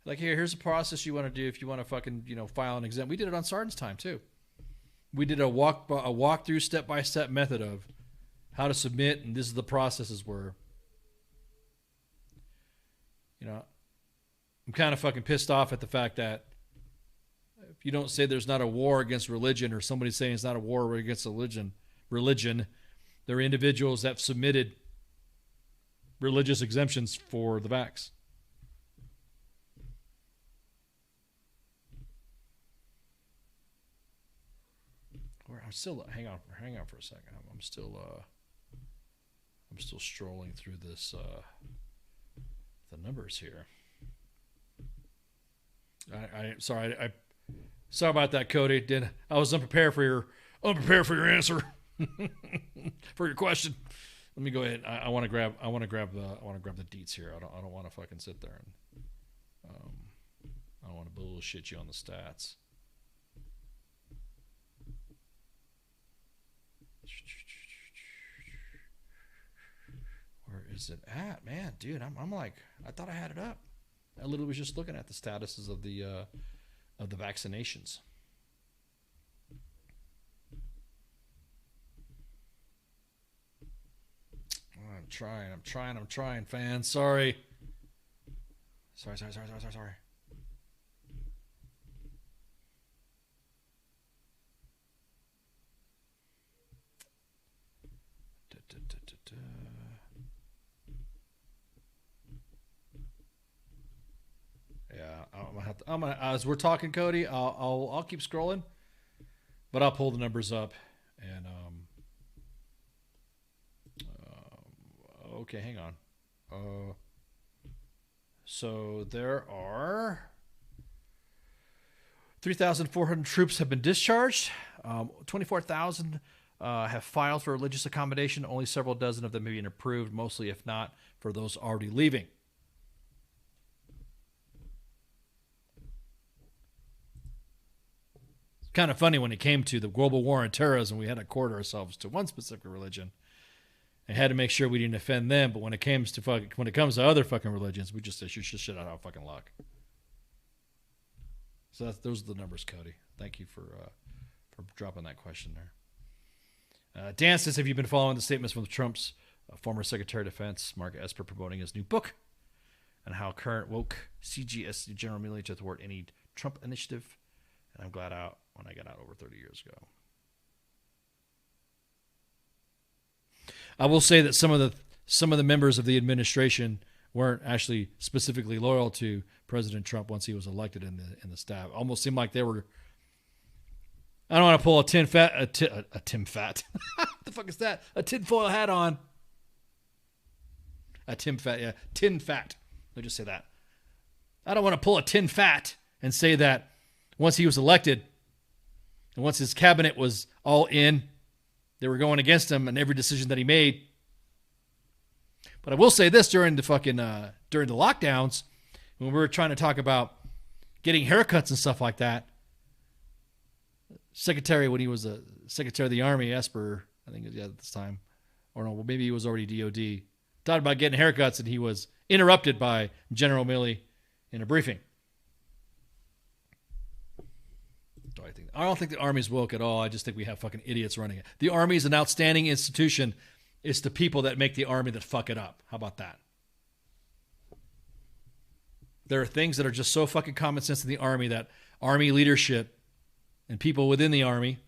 Like, here's a process you want to do if you want to fucking, file an exempt. We did it on Sergeant's time, too. We did a walkthrough step-by-step method of how to submit, and this is the processes were. I'm kind of fucking pissed off at the fact that if you don't say there's not a war against religion, or somebody saying it's not a war against religion, there are individuals that have submitted religious exemptions for the vax. I'm still hang on for a second. I'm still I'm still strolling through this, the numbers here. Sorry about that, Cody. I was unprepared for your answer for your question. Let me go ahead. I want to grab the deets here. I don't want to fucking sit there and I don't want to bullshit you on the stats. Where is it at, man, dude? I'm like, I thought I had it up. I literally was just looking at the statuses of the vaccinations. I'm trying, fans. Sorry. Yeah, I'm gonna as we're talking, Cody, I'll keep scrolling, but I'll pull the numbers up and okay, hang on. So there are 3,400 troops have been discharged. 24,000 have filed for religious accommodation. Only several dozen of them have been approved, mostly, if not, for those already leaving. It's kind of funny when it came to the global war on terrorism, we had to quarter ourselves to one specific religion and had to make sure we didn't offend them. But when it comes to other fucking religions, we just shoot shit out of our fucking luck. So those are the numbers, Cody. Thank you for dropping that question there. Dan says, have you been following the statements from Trump's former Secretary of Defense, Mark Esper, promoting his new book and how current woke CGS General Milley to thwart any Trump initiative? And I'm glad out when I got out over 30 years ago. I will say that some of the members of the administration weren't actually specifically loyal to President Trump once he was elected in the staff. Almost seemed like they were. I don't want to pull a tin fat. What the fuck is that? A tinfoil hat on. A tin fat, yeah, tin fat. Let me just say that. I don't want to pull a tin fat and say that once he was elected and once his cabinet was all in, they were going against him in every decision that he made. But I will say this, during the lockdowns, when we were trying to talk about getting haircuts and stuff like that, when he was a Secretary of the Army, Esper, I think at this time, or no, well, maybe he was already DOD, talked about getting haircuts, and he was interrupted by General Milley in a briefing. I don't think the Army's woke at all. I just think we have fucking idiots running it. The Army is an outstanding institution. It's the people that make the Army that fuck it up. How about that? There are things that are just so fucking common sense in the Army that Army leadership and people within the Army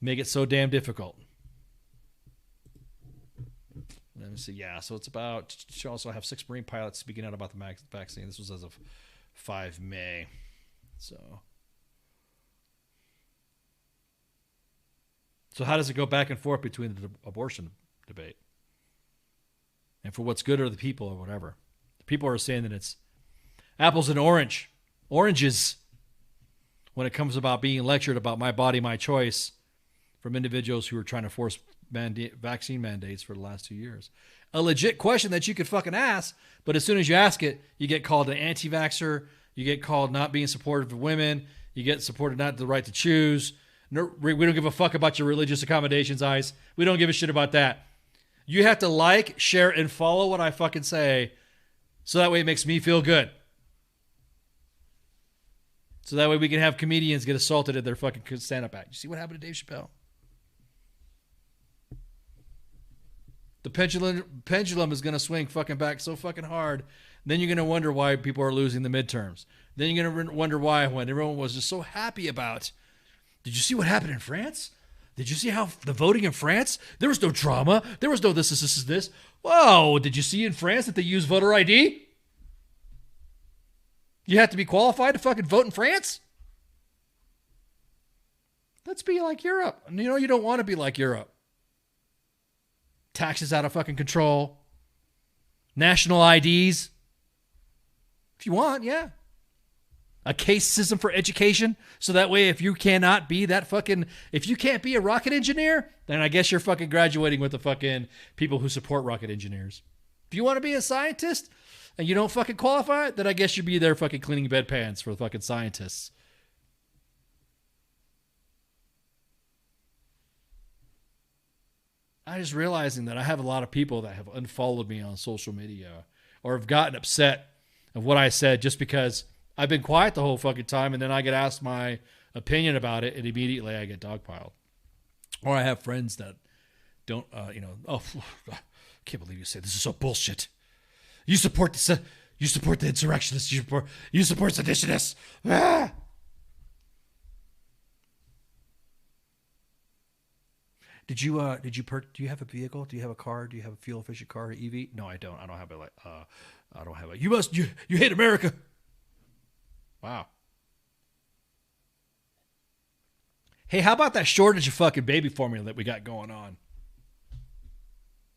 make it so damn difficult. Let me see. Yeah, so it's about, she also have 6 Marine pilots speaking out about the vaccine. This was as of 5 May. So how does it go back and forth between the abortion debate and for what's good or the people or whatever? The people are saying that it's apples and oranges when it comes about being lectured about my body, my choice from individuals who are trying to force vaccine mandates for the last 2 years. A legit question that you could fucking ask, but as soon as you ask it, you get called an anti-vaxxer, you get called not being supportive of women, you get supported not the right to choose. No, we don't give a fuck about your religious accommodations, Ice. We don't give a shit about that. You have to like, share, and follow what I fucking say so that way it makes me feel good. So that way we can have comedians get assaulted at their fucking stand-up act. You see what happened to Dave Chappelle? The pendulum is going to swing fucking back so fucking hard. Then you're going to wonder why people are losing the midterms. Then you're going to wonder why when everyone was just so happy about, did you see what happened in France? Did you see how the voting in France? There was no drama. There was no this. Whoa, did you see in France that they use voter ID? You have to be qualified to fucking vote in France? Let's be like Europe. You know, you don't want to be like Europe. taxes out of fucking control, national IDs. If you want, yeah. A case system for education, so that way if you cannot be if you can't be a rocket engineer, then I guess you're fucking graduating with the fucking people who support rocket engineers. If you want to be a scientist and you don't fucking qualify, then I guess you'd be there fucking cleaning bedpans for the fucking scientists. I just realizing that I have a lot of people that have unfollowed me on social media or have gotten upset of what I said just because I've been quiet the whole fucking time, and then I get asked my opinion about it, and immediately I get dogpiled. Or I have friends that don't, I can't believe you say this is so bullshit. You support the insurrectionists. You support seditionists. Ah! Do you have a vehicle? Do you have a car? Do you have a fuel efficient car, EV? No, I don't. I don't have it. I don't have it. You hate America. Wow. Hey, how about that shortage of fucking baby formula that we got going on?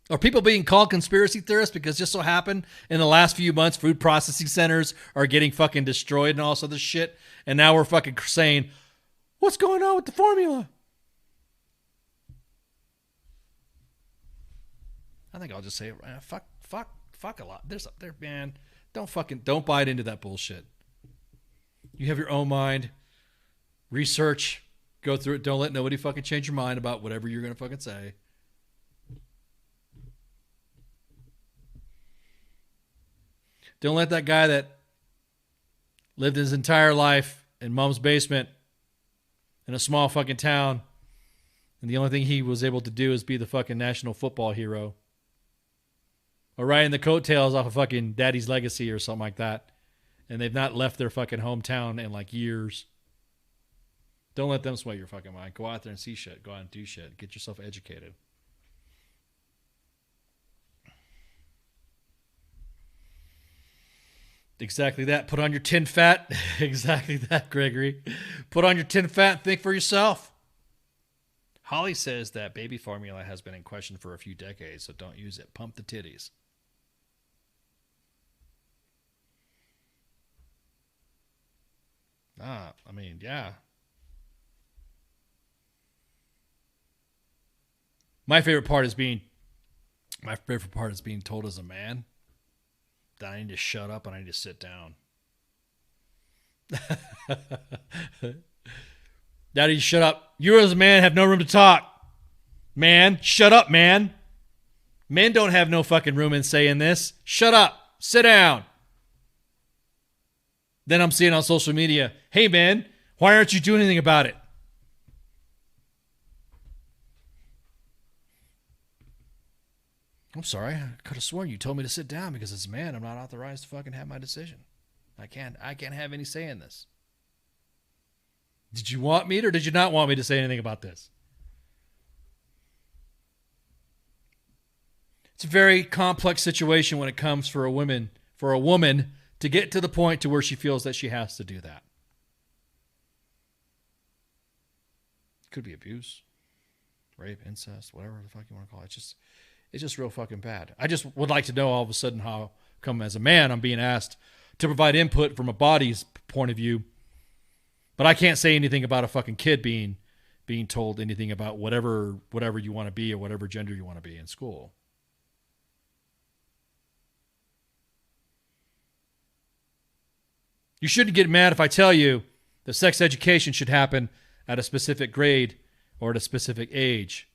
Are people being called conspiracy theorists because just so happened in the last few months food processing centers are getting fucking destroyed and all this other shit, and now we're fucking saying, what's going on with the formula? I think I'll just say, fuck a lot. There's up there, man. Don't buy into that bullshit. You have your own mind. Research. Go through it. Don't let nobody fucking change your mind about whatever you're going to fucking say. Don't let that guy that lived his entire life in mom's basement in a small fucking town, and the only thing he was able to do is be the fucking national football hero, or riding the coattails off of fucking daddy's legacy or something like that, and they've not left their fucking hometown in like years. Don't let them sway your fucking mind. Go out there and see shit. Go out and do shit. Get yourself educated. Exactly that. Put on your tin fat. Exactly that, Gregory. Put on your tin fat and think for yourself. Holly says that baby formula has been in question for a few decades, so don't use it. Pump the titties. I mean, yeah. My favorite part is being told as a man that I need to shut up and I need to sit down. Daddy, shut up. You as a man have no room to talk. Man, shut up, man. Men don't have no fucking room in saying this. Shut up. Sit down. Then I'm seeing on social media, hey man, why aren't you doing anything about it? I'm sorry, I could have sworn you told me to sit down because as a man, I'm not authorized to fucking have my decision. I can't have any say in this. Did you want me or did you not want me to say anything about this? It's a very complex situation when it comes for a woman to get to the point to where she feels that she has to do that. Could be abuse, rape, incest, whatever the fuck you want to call it. It's just real fucking bad. I just would like to know all of a sudden how come as a man I'm being asked to provide input from a body's point of view, but I can't say anything about a fucking kid being told anything about whatever you want to be or whatever gender you want to be in school. You shouldn't get mad if I tell you that sex education should happen at a specific grade or at a specific age.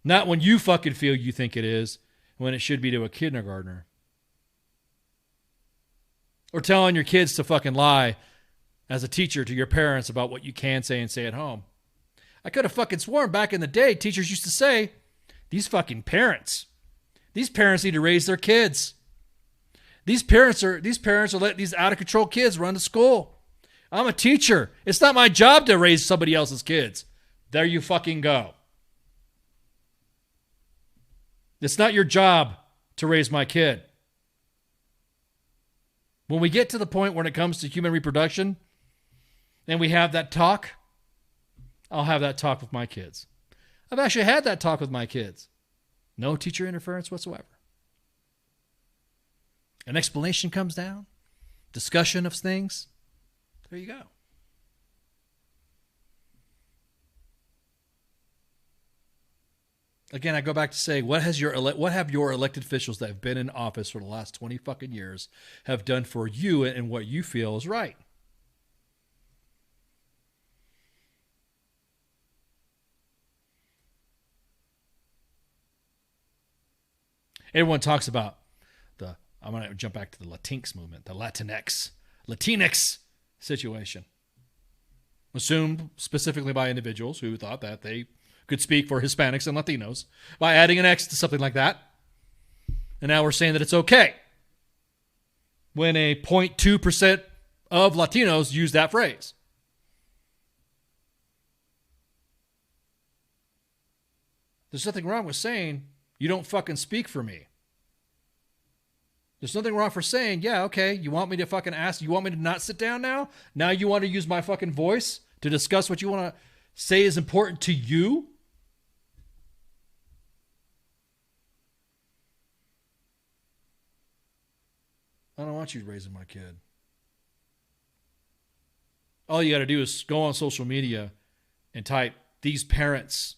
Not when you fucking feel you think it is, when it should be to a kindergartner. Or telling your kids to fucking lie as a teacher to your parents about what you can say and say at home. I could have fucking sworn back in the day teachers used to say, these parents need to raise their kids. These parents are letting these out of control kids run to school. I'm a teacher. It's not my job to raise somebody else's kids. There you fucking go. It's not your job to raise my kid. When we get to the point when it comes to human reproduction and we have that talk, I'll have that talk with my kids. I've actually had that talk with my kids. No teacher interference whatsoever. An explanation comes down. Discussion of things. There you go. Again, I go back to say, what have your elected officials that have been in office for the last 20 fucking years have done for you and what you feel is right? Everyone talks about I'm going to jump back to the Latinx movement, the Latinx situation. Assumed specifically by individuals who thought that they could speak for Hispanics and Latinos by adding an X to something like that. And now we're saying that it's okay when a 0.2% of Latinos use that phrase. There's nothing wrong with saying, you don't fucking speak for me. There's nothing wrong for saying, yeah, okay, you want me to fucking ask, you want me to not sit down now? Now you want to use my fucking voice to discuss what you want to say is important to you? I don't want you raising my kid. All you got to do is go on social media and type, these parents,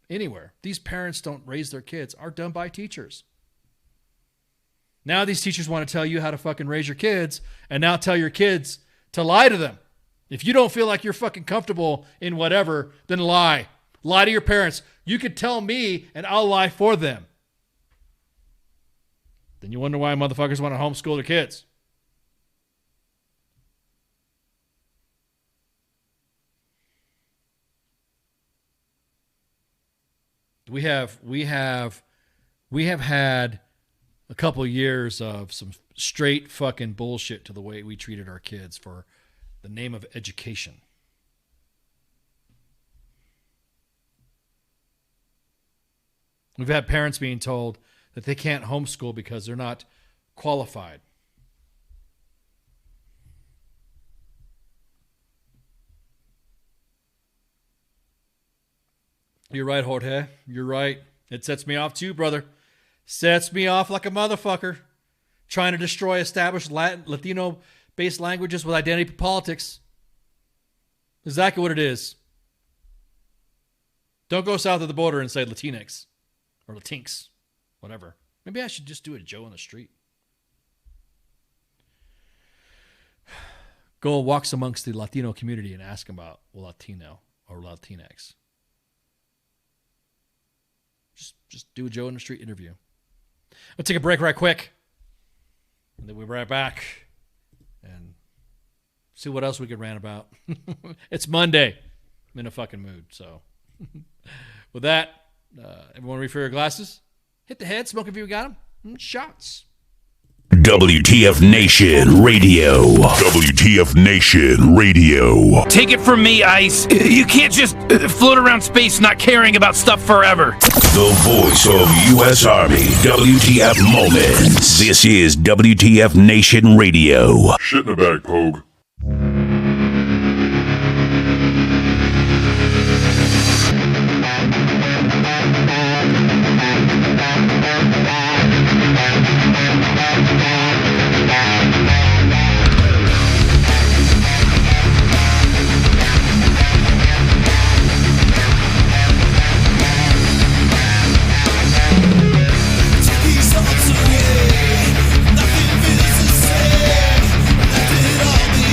anywhere. These parents don't raise their kids, are done by teachers. Now these teachers want to tell you how to fucking raise your kids and now tell your kids to lie to them. If you don't feel like you're fucking comfortable in whatever, then lie. Lie to your parents. You could tell me and I'll lie for them. Then you wonder why motherfuckers want to homeschool their kids. We have had a couple of years of some straight fucking bullshit to the way we treated our kids for the name of education. We've had parents being told that they can't homeschool because they're not qualified. You're right, Jorge. You're right. It sets me off too, brother. Sets me off like a motherfucker. Trying to destroy established Latino-based languages with identity politics. Exactly what it is. Don't go south of the border and say Latinx. Or Latinx. Whatever. Maybe I should just do a Joe on the street. Go walks amongst the Latino community and ask them about Latino or Latinx. Just do a Joe on the street interview. I'll take a break right quick. And then we'll be right back. And see what else we could rant about. It's Monday. I'm in a fucking mood. So with that, everyone refill your glasses. Hit the head. Smoke if you got them. Shots. WTF Nation Radio. WTF Nation Radio. Take it from me, Ice. You can't just float around space not caring about stuff forever. The voice of U.S. Army. WTF Moments. This is WTF Nation Radio. Shit in the bag, Pogue. Nothing feels the same. Left it all behind.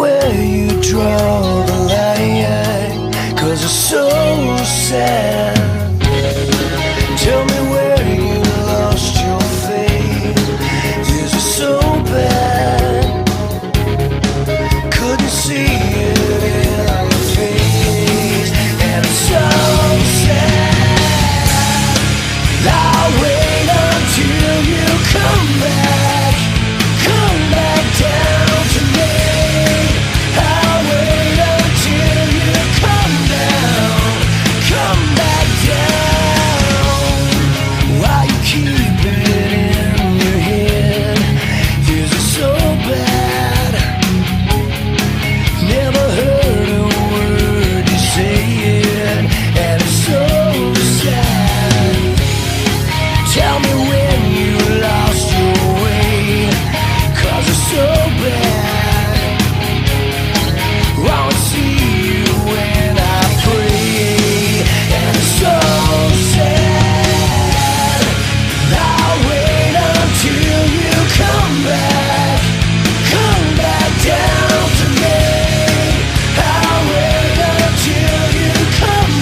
where you draw the line, 'cause it's so sad. Tell me where you lost your faith. Is it so bad? Couldn't see it in your face, and it's so sad. I'll wait until you come back down to me. I'll wait until you come back down. Why you keep it in your head? Is it so bad? Never heard a word you say it, and it's so sad. Tell me when you lost your way, 'cause it's so bad. I'll see you when I pray, and it's so sad. I'll wait until you come back down to me. I'll wait until you come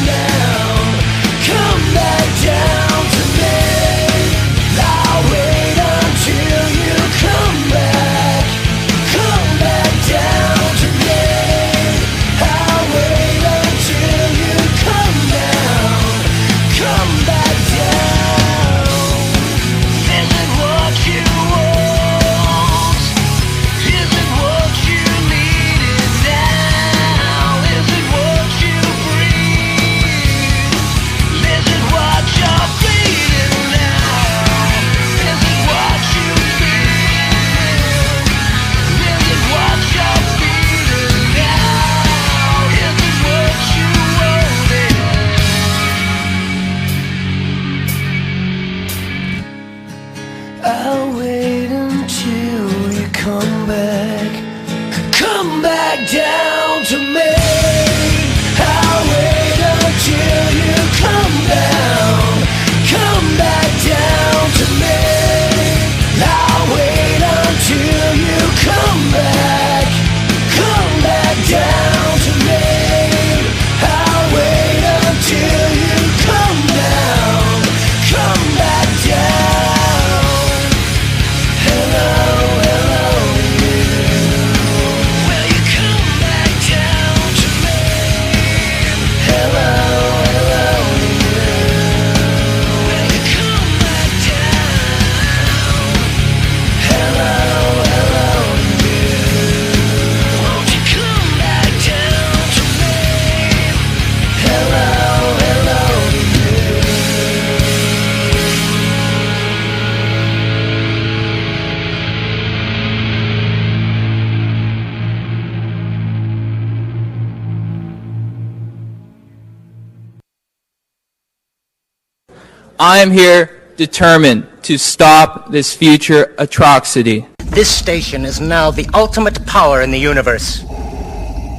back down to me. I'll wait until you come back down to me. I'll wait until you come back down. Is it what you want? Is it what you needed now? Is it what you breathe? Is it what you're bleeding now? Is it what you feel? Is it what you're feeling now? Is it what you wanted? I'll wait until you come back down to me. I'll wait until you come back down to me. I'll wait until you come back down to me. I'll wait until you come back down. Hello, you. Will you come back down to me? Hello, you. Will you come back down? Hello, you. Won't you come back down to me? Hello, you. I am here determined to stop this future atrocity. This station is now the ultimate power in the universe.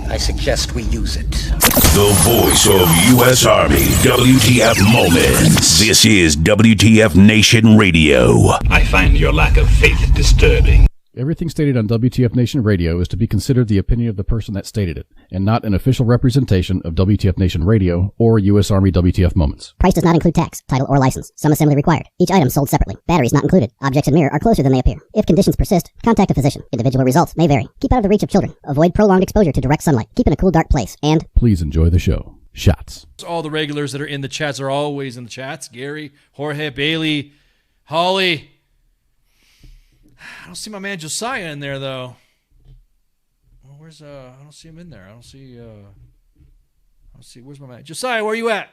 I suggest we use it. The voice of U.S. Army, WTF Moments. This is WTF Nation Radio. I find your lack of faith disturbing. Everything stated on WTF Nation Radio is to be considered the opinion of the person that stated it, and not an official representation of WTF Nation Radio or U.S. Army WTF Moments. Price does not include tax, title, or license. Some assembly required. Each item sold separately. Batteries not included. Objects in mirror are closer than they appear. If conditions persist, contact a physician. Individual results may vary. Keep out of the reach of children. Avoid prolonged exposure to direct sunlight. Keep in a cool, dark place. And please enjoy the show. Shots. All the regulars that are in the chats are always in the chats. Gary, Jorge, Bailey, Holly. I don't see my man Josiah in there though. Well, where's I don't see him in there. I don't see where's my man Josiah? Where you at?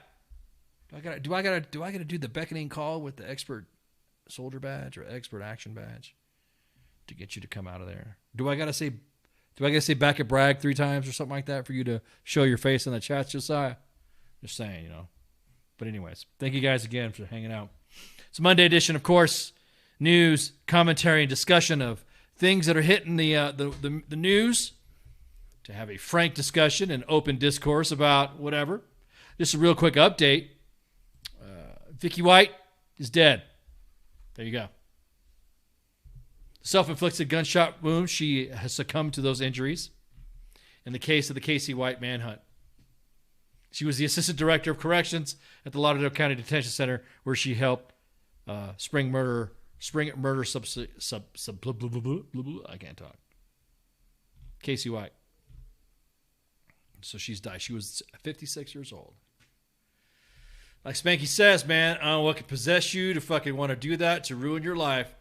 Do I gotta do the beckoning call with the expert soldier badge or expert action badge to get you to come out of there? Do I gotta say back at brag 3 times or something like that for you to show your face in the chat, Josiah? Just saying, you know. But anyways, thank you guys again for hanging out. It's a Monday edition, of course. News, commentary, and discussion of things that are hitting the news. To have a frank discussion and open discourse about whatever. Just a real quick update. Vicky White is dead. There you go. Self-inflicted gunshot wound. She has succumbed to those injuries. in the case of the Casey White manhunt. She was the assistant director of corrections at the Lauderdale County Detention Center, where she helped spring murder I can't talk. Casey White. So she's died. She was 56 years old. Like Spanky says, man, I don't know what could possess you to fucking want to do that, to ruin your life.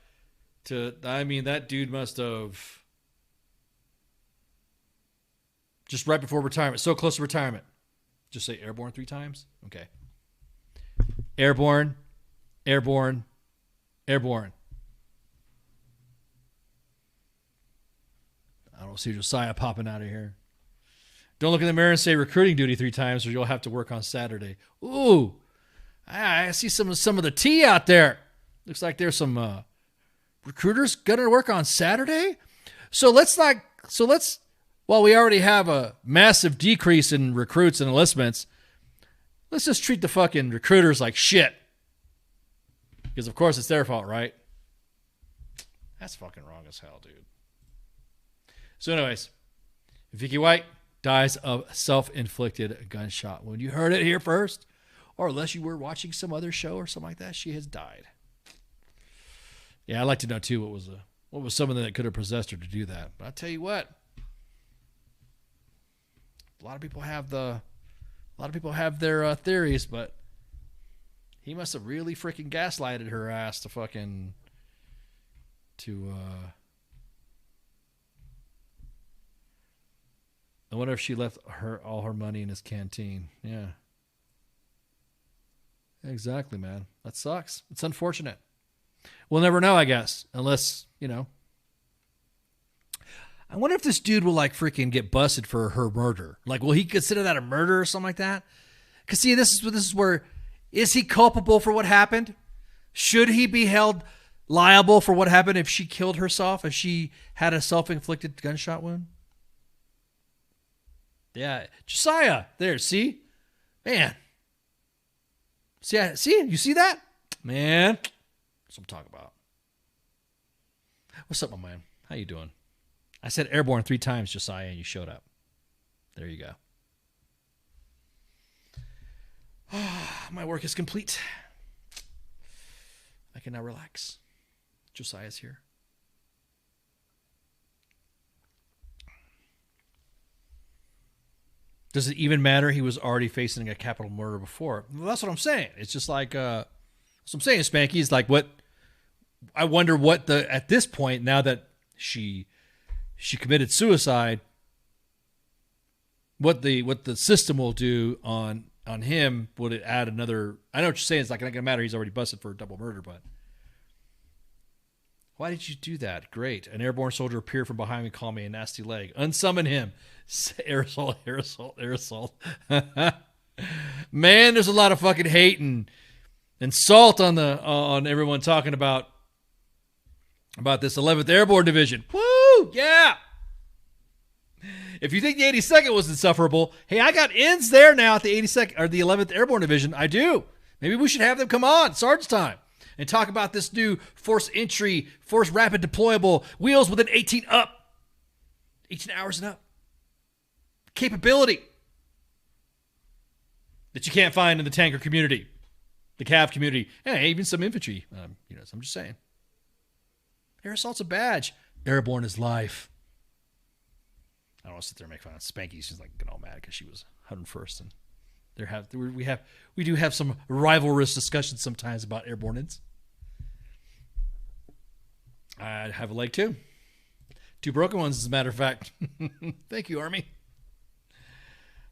That dude must have just right before retirement, so close to retirement. Just say airborne 3 times? Okay. Airborne, airborne, airborne. I don't see Josiah popping out of here. Don't look in the mirror and say recruiting duty 3 times or you'll have to work on Saturday. Ooh, I see some of the tea out there. Looks like there's some recruiters going to work on Saturday. So let's, while we already have a massive decrease in recruits and enlistments, let's just treat the fucking recruiters like shit. Because, of course, it's their fault, right? That's fucking wrong as hell, dude. So, anyways, Vicky White dies of self-inflicted gunshot wound. You heard it here first. Or unless you were watching some other show or something like that, she has died. Yeah, I'd like to know, too, what was something that could have possessed her to do that. But I'll tell you what. A lot of people have their theories, but he must have really freaking gaslighted her ass I wonder if she left all her money in his canteen. Yeah. Exactly, man. That sucks. It's unfortunate. We'll never know, I guess, unless, I wonder if this dude will freaking get busted for her murder. Will he consider that a murder or something like that? Because see, this is where, is he culpable for what happened? Should he be held liable for what happened if she killed herself, if she had a self-inflicted gunshot wound? Yeah, Josiah, there, see? Man. See, you see that? Man. That's what I'm talking about. What's up, my man? How you doing? I said airborne 3 times, Josiah, and you showed up. There you go. My work is complete. I can now relax. Josiah's here. Does it even matter? He was already facing a capital murder before. Well, that's what I'm saying. It's just that's what I'm saying, Spanky. It's what I wonder what at this point, now that she committed suicide, what the system will do on him. Would it add another? I know what you're saying. It's not going to matter. He's already busted for a double murder, but why did you do that? Great. An airborne soldier appeared from behind me, called me a nasty leg. Unsummon him. Aerosol. Man, there's a lot of fucking hate and salt on everyone talking about this 11th Airborne Division. Woo! Yeah! If you think the 82nd was insufferable, hey, I got ends there now at the 82nd or the 11th Airborne Division. I do. Maybe we should have them come on, Sergeant's time, and talk about this new force entry, force rapid deployable, wheels within 18 hours and up. Capability that you can't find in the tanker community, the Cav community, even some infantry. So I'm just saying. Air assault's a badge. Airborne is life. I don't want to sit there and make fun of Spanky. She's getting all mad because she was 101st, and we do have some rivalrous discussions sometimes about airborneans. I have a leg too. 2 broken ones, as a matter of fact. Thank you, Army.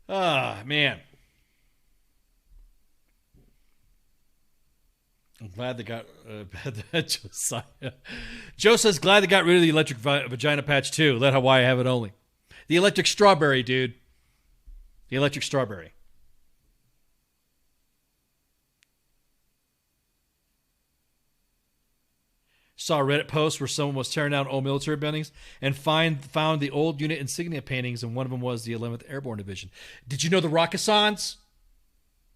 Man. I'm glad they got Josiah. Joe says, glad they got rid of the electric vagina patch too. Let Hawaii have it only. The electric strawberry, dude. The electric strawberry. Saw a Reddit post where someone was tearing down old military buildings and found the old unit insignia paintings, and one of them was the 11th Airborne Division. Did you know the Rakasans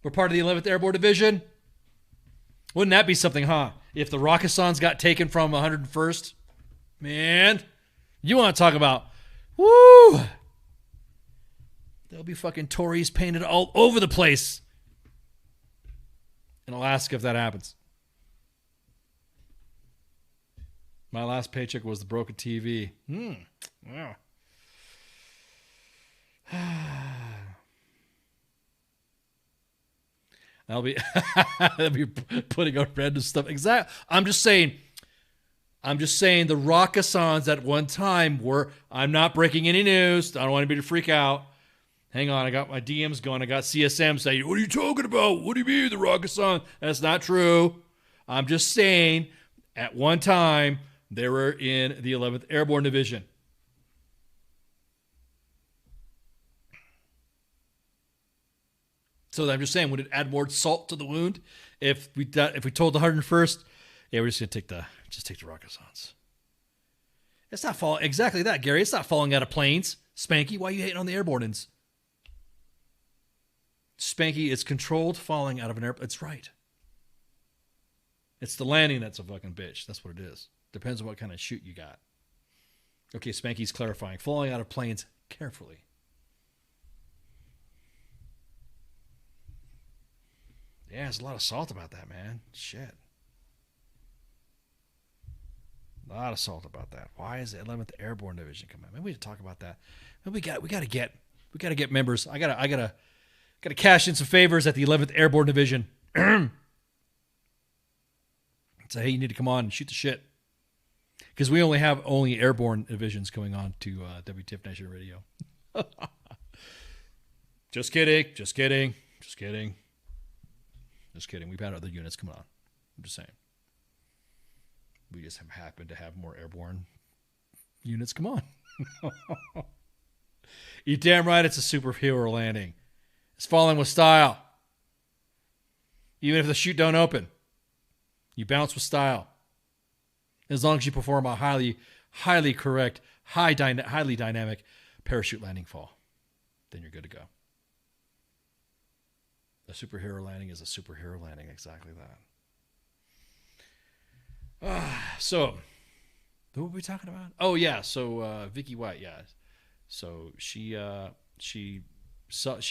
were part of the 11th Airborne Division? Wouldn't that be something, huh? If the Rakasans got taken from 101st? Man, you want to talk about, woo! There'll be fucking Tories painted all over the place in Alaska if that happens. My last paycheck was the broken TV. Yeah. I'll be putting out random stuff. Exactly. I'm just saying the Rakasans at one time were. I'm not breaking any news. I don't want anybody to freak out. Hang on, I got my DMs going. I got CSM saying, "What are you talking about? What do you mean the Rakasan?" That's not true. I'm just saying, at one time they were in the 11th Airborne Division. So I'm just saying, would it add more salt to the wound if we told the 101st, yeah, we're just gonna take the Rakasans. It's not falling exactly that, Gary. It's not falling out of planes. Spanky, why are you hating on the airborneans? Spanky, it's controlled falling out of an airplane. It's right. It's the landing that's a fucking bitch. That's what it is. Depends on what kind of chute you got. Okay, Spanky's clarifying. Falling out of planes carefully. Yeah, there's a lot of salt about that, man. Shit. A lot of salt about that. Why is the 11th Airborne Division coming out? Maybe we need to talk about that. Maybe we gotta get members. I gotta cash in some favors at the 11th Airborne Division. Say, hey, you need to come on and shoot the shit. Because we only have airborne divisions coming on to WTF Nation Radio. Just kidding. We've had other units come on. I'm just saying. We just have happened to have more airborne units come on. You're damn right it's a superhero landing. It's falling with style. Even if the chute don't open, you bounce with style. As long as you perform a highly correct, highly dynamic parachute landing fall, then you're good to go. A superhero landing is a superhero landing, exactly that. So, who were we talking about? Oh yeah, so Vicky White, yeah. So she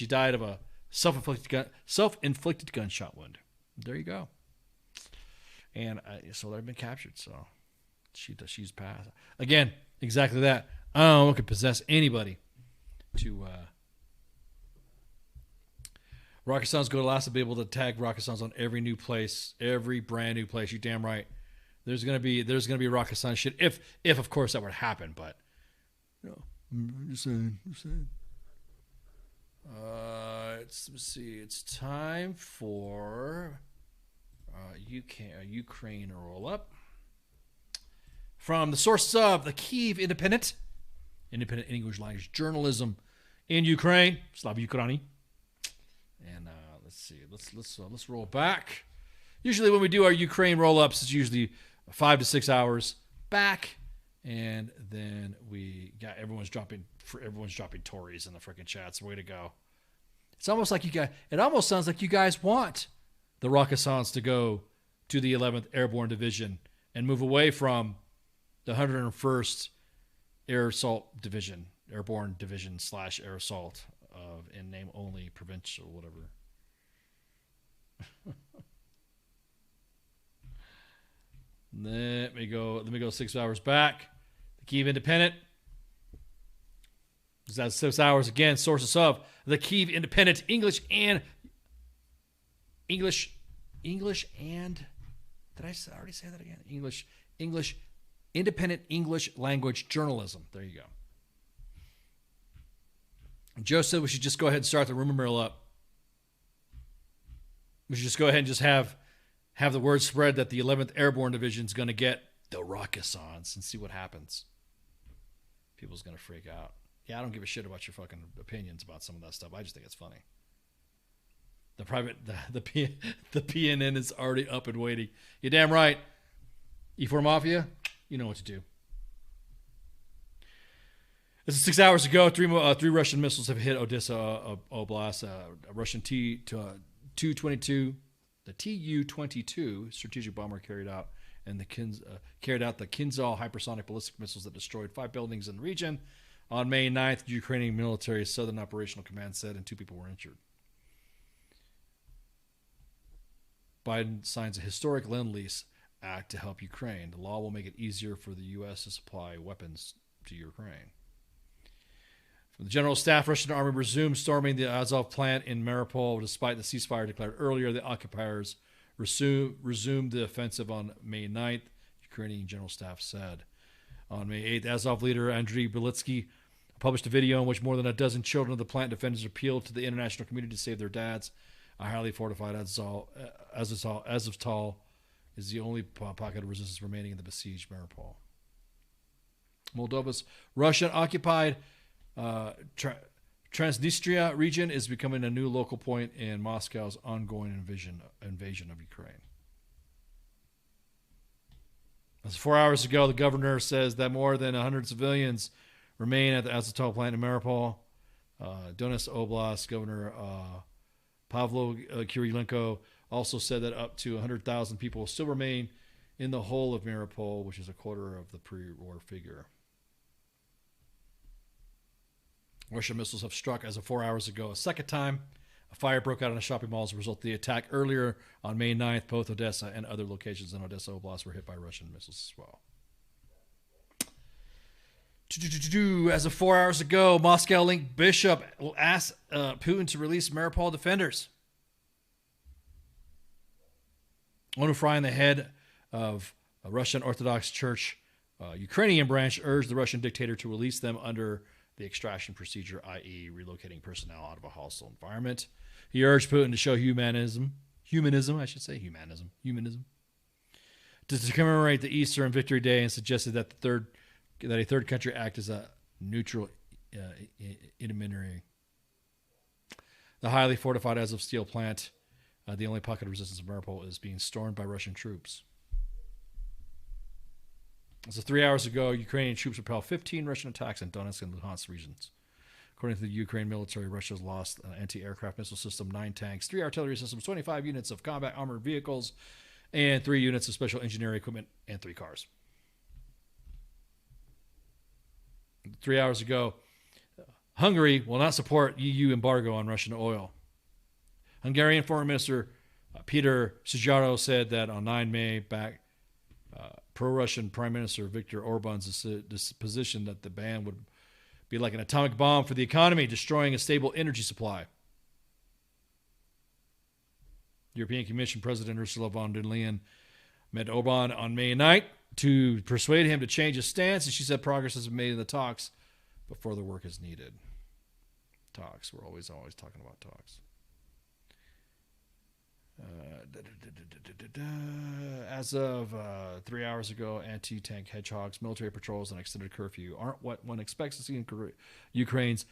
died of a self-inflicted gunshot wound. There you go. And so they've been captured. So she's passed. Again, exactly that. I don't know what could possess anybody to. Rakasans go to Alaska, be able to tag Rakasans on every new place, every brand new place. You damn right. There's gonna be Rakasan shit if of course that would happen. But I'm just saying. Let's see. It's time for Ukraine roll up from the sources of the Kyiv Independent English language journalism in Ukraine, Slav Ukraini. And let's see. Let's roll back. Usually when we do our Ukraine roll-ups, it's usually 5 to 6 hours back, and then we got everyone's dropping Tories in the freaking chats. Way to go! It's almost like it almost sounds like you guys want the Rakasans to go to the 11th Airborne Division and move away from the 101st Air Assault Division, Airborne Division / Air Assault of in name only provincial whatever. Let me go 6 hours back. The Kyiv Independent. That's 6 hours again. Sources of the Kyiv Independent English and did I already say that again? English Independent English Language Journalism. There you go. Joe said we should just go ahead and start the rumor mill up. We should just go ahead and just have the word spread that the 11th Airborne Division is going to get the Rakasans and see what happens. People's going to freak out. Yeah, I don't give a shit about your fucking opinions about some of that stuff. I just think it's funny. The PNN is already up and waiting. You're damn right. E4 Mafia, you know what to do. This is 6 hours ago. Three Russian missiles have hit Odessa Oblast. A Russian Tu-22, the Tu-22 strategic bomber carried out the Kinzhal hypersonic ballistic missiles that destroyed 5 buildings in the region. On May 9th, the Ukrainian military Southern Operational Command said, and 2 people were injured. Biden signs a historic Lend-Lease Act to help Ukraine. The law will make it easier for the U.S. to supply weapons to Ukraine. From the General Staff, Russian army resumed storming the Azov plant in Mariupol. Despite the ceasefire declared earlier, the occupiers resumed the offensive on May 9th, Ukrainian General Staff said. On May 8th, Azov leader Andriy Belitsky published a video in which more than a dozen children of the plant defenders appealed to the international community to save their dads. A highly fortified Azovstal is the only pocket of resistance remaining in the besieged Mariupol. Moldova's Russian-occupied Transnistria region is becoming a new local point in Moscow's ongoing invasion of Ukraine. As 4 hours ago, the governor says that more than 100 civilians remain at the Azovstal plant in Mariupol. Donetsk Oblast Governor Pavlo Kirilenko also said that up to 100,000 people still remain in the whole of Mariupol, which is a quarter of the pre-war figure. Russian missiles have struck as of 4 hours ago. A second time, a fire broke out in a shopping mall as a result of the attack earlier on May 9th. Both Odessa and other locations in Odessa Oblast were hit by Russian missiles as well. As of 4 hours ago, Moscow-linked bishop will ask Putin to release Mariupol defenders. Onufrian, the head of a Russian Orthodox Church Ukrainian branch, urged the Russian dictator to release them under the extraction procedure, i.e. relocating personnel out of a hostile environment. He urged Putin to show humanism, to commemorate the Easter and Victory Day, and suggested that a third country act as a neutral intermediary. The highly fortified Azov steel plant, the only pocket of resistance in Mariupol, is being stormed by Russian troops. As of 3 hours ago, Ukrainian troops repelled 15 Russian attacks in Donetsk and Luhansk regions. According to the Ukraine military, Russia has lost an anti-aircraft missile system, 9 tanks, 3 artillery systems, 25 units of combat armored vehicles, and 3 units of special engineering equipment, and 3 cars. 3 hours ago, Hungary will not support EU embargo on Russian oil. Hungarian Foreign Minister Peter Szijjártó said that on 9 May, pro-Russian Prime Minister Viktor Orban's position that the ban would be like an atomic bomb for the economy, destroying a stable energy supply. European Commission President Ursula von der Leyen met Orban on May 9th to persuade him to change his stance, and she said progress has been made in the talks, but further work is needed. Talks. We're always talking about talks. As of 3 hours ago, anti-tank Hedgehogs, military patrols, and extended curfew aren't what one expects to see in Ukraine's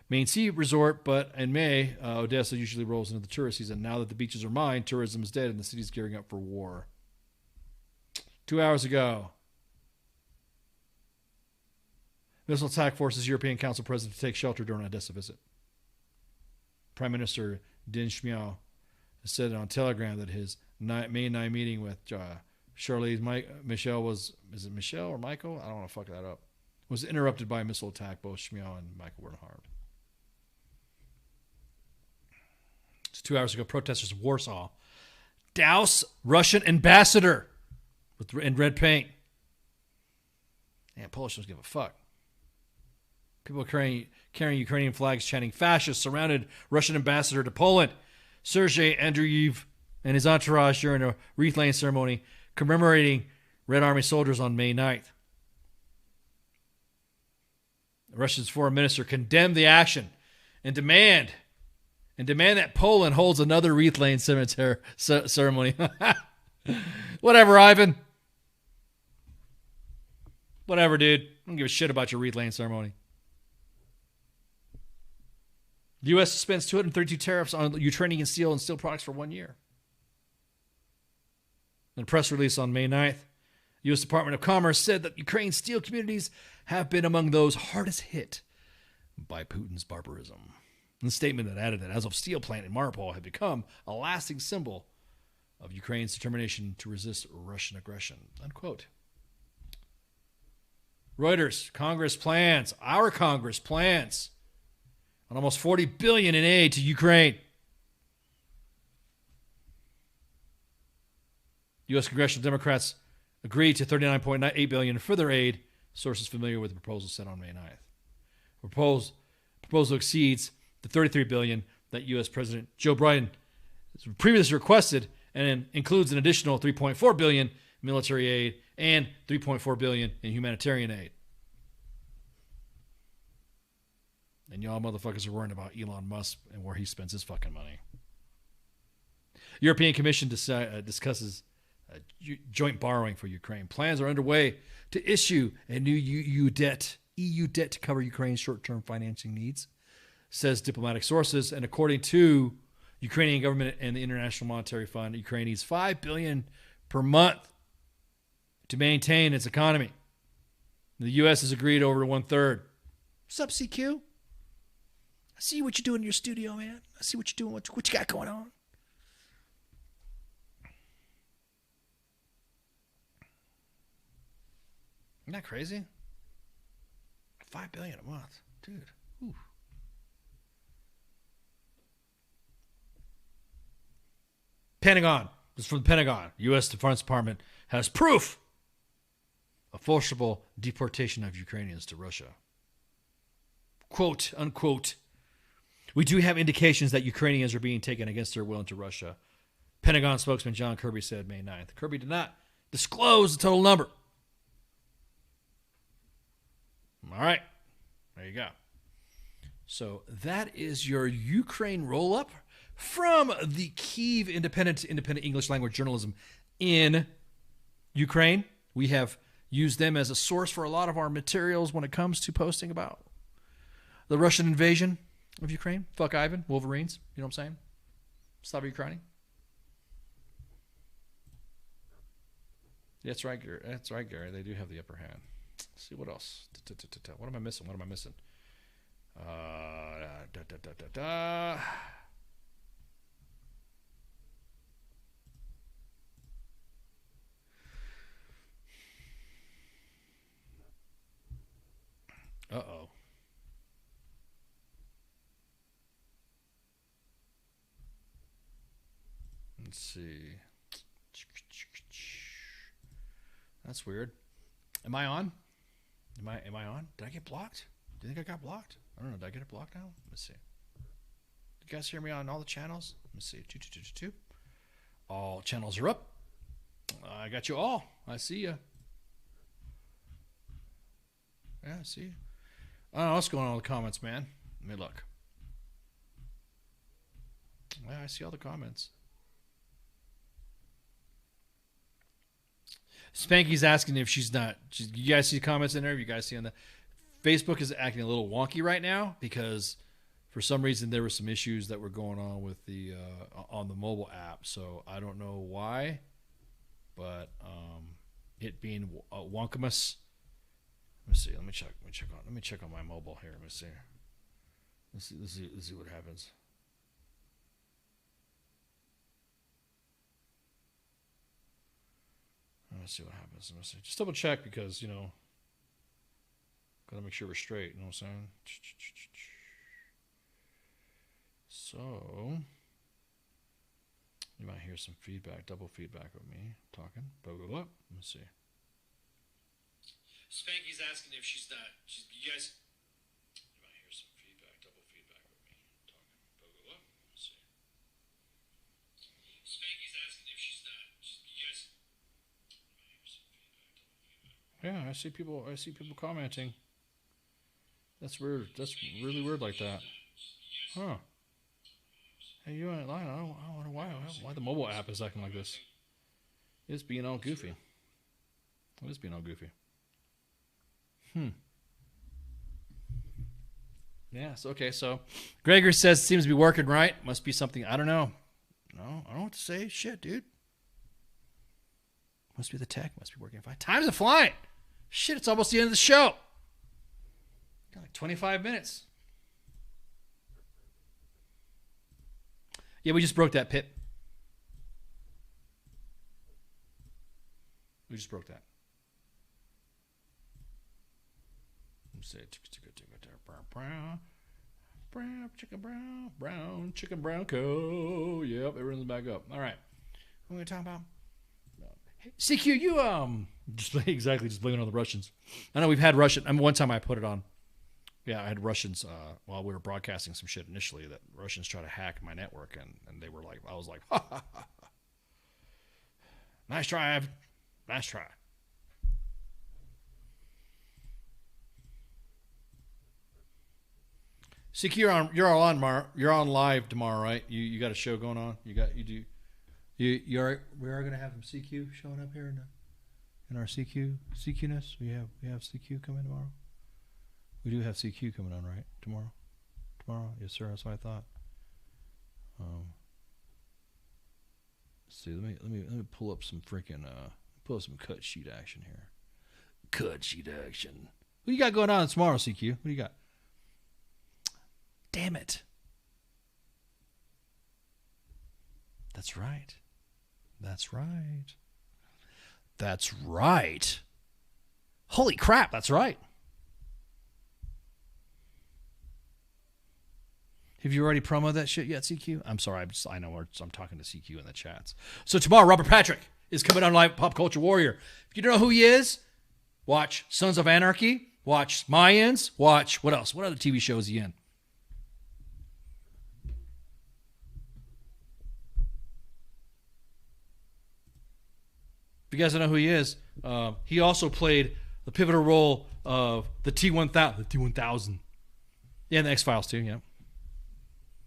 main sea resort, but in May, Odessa usually rolls into the tourist season. Now that the beaches are mined, tourism is dead, and the city's gearing up for war. 2 hours ago, missile attack forces European Council President to take shelter during Odessa visit. Prime Minister Din Shmyhal said on Telegram that his May 9 meeting with Charlize Michel was it Michelle or Michael? I don't want to fuck that up. Was interrupted by a missile attack. Both Shmyhal and Michael were harmed. 2 hours ago, protesters in Warsaw douse Russian ambassador in red paint. Man, Polish don't give a fuck. People carrying Ukrainian flags, chanting "fascist," surrounded Russian ambassador to Poland, Sergei Andreyev, and his entourage during a wreath-laying ceremony commemorating Red Army soldiers on May 9th. Russia's foreign minister condemned the action and demand that Poland holds another wreath-laying ceremony. Whatever, Ivan. Whatever, dude. I don't give a shit about your wreath-laying ceremony. The U.S. suspends 232 tariffs on Ukrainian steel and steel products for 1 year. In a press release on May 9th, the U.S. Department of Commerce said that Ukraine's steel communities have been among those hardest hit by Putin's barbarism. In a statement that added that Azov steel plant in Mariupol had become a lasting symbol of Ukraine's determination to resist Russian aggression. Unquote. Reuters, our Congress plans on almost $40 billion in aid to Ukraine. U.S. congressional Democrats agreed to $39.8 billion in further aid. Sources familiar with the proposal sent on May 9th. Proposal exceeds the $33 billion that U.S. President Joe Biden previously requested, and includes an additional $3.4 billion military aid and $3.4 billion in humanitarian aid. And y'all motherfuckers are worrying about Elon Musk and where he spends his fucking money. European Commission discusses joint borrowing for Ukraine. Plans are underway to issue a new EU debt to cover Ukraine's short-term financing needs, says diplomatic sources. And according to Ukrainian government and the International Monetary Fund, Ukraine needs $5 billion per month to maintain its economy. The U.S. has agreed over 1/3. What's up, CQ? I see what you're doing in your studio, man. I see what you're doing. What you got going on? Isn't that crazy? $5 billion a month, dude. Ooh. Pentagon. This is from the Pentagon. U.S. Defense Department has proof of forcible deportation of Ukrainians to Russia. Quote, unquote. We do have indications that Ukrainians are being taken against their will into Russia. Pentagon spokesman John Kirby said May 9th. Kirby did not disclose the total number. All right. There you go. So that is your Ukraine roll-up from the Kyiv Independent English language journalism in Ukraine. We have used them as a source for a lot of our materials when it comes to posting about the Russian invasion of Ukraine. Fuck Ivan, Wolverines. You know what I'm saying? Stop Ukraine. That's right, Gary. That's right, Gary. They do have the upper hand. Let's see what else. What am I missing? Uh-oh. Let's see. That's weird. Am I on? Am I on? Did I get blocked? Do you think I got blocked? I don't know. Did I get it blocked now? Let's see. You guys hear me on all the channels? Let me see. 2. All channels are up. I got you all. I see you. Yeah, I see you. I don't know what's going on with the comments, man. Let me look. Yeah, I see all the comments. Spanky's asking if she's not. You guys see the comments in there? You guys see on the Facebook is acting a little wonky right now because for some reason there were some issues that were going on with the on the mobile app. So I don't know why, but it being wonkamus. Let me see. Let me check on my mobile here. Let me see. Let's see what happens. Let's see what happens. Let's see. Just double check because, you know, gotta make sure we're straight. You know what I'm saying? So, you might hear some feedback, double feedback with me talking. Blah, blah, blah. Let me see. Spanky's asking if she's not. You guys. You might hear some feedback, double feedback with me talking. Blah, blah, blah. Let me see. Spanky's asking if she's not. You guys. Yeah, I see people commenting. That's weird. That's really weird like that. Huh. Hey, you ain't lying. I don't know why the mobile app is acting like this. It's being all goofy. It is being all goofy. Yes, okay, so Gregor says it seems to be working right. Must be something. I don't know. No, I don't know what to say. Shit, dude. Must be the tech. Must be working fine. Time's a flying. Shit, it's almost the end of the show. Got like 25 minutes. Yeah, we just broke that pit. We just broke that. Let's see. Brown chicken brown co. Yep, everyone's back up. All right. What are we talking about? CQ, you just blame it on the Russians. I know we've had Russian. One time I put it on. Yeah, I had Russians while we were broadcasting some shit initially that Russians try to hack my network, and they were like, I was like, ha ha ha. Nice try, Evan. Nice try. CQ, you're on live tomorrow, right? You got a show going on. You all right? We are gonna have some CQ showing up here in our CQness. We have CQ coming tomorrow. We do have CQ coming on, right? Tomorrow, yes sir. That's what I thought. Let's see. Let me pull up some freaking some cut sheet action here. Cut sheet action. What do you got going on tomorrow, CQ? What do you got? Damn it. That's right. That's right. That's right. Holy crap, that's right. Have you already promoted that shit yet, CQ? I'm sorry, I know I'm talking to CQ in the chats. So tomorrow, Robert Patrick is coming on live, Pop Culture Warrior. If you don't know who he is, watch Sons of Anarchy, watch Mayans, watch, what else? What other TV show is he in? If you guys don't know who he is, he also played the pivotal role of the T-1000. Yeah, and the X-Files too, yeah.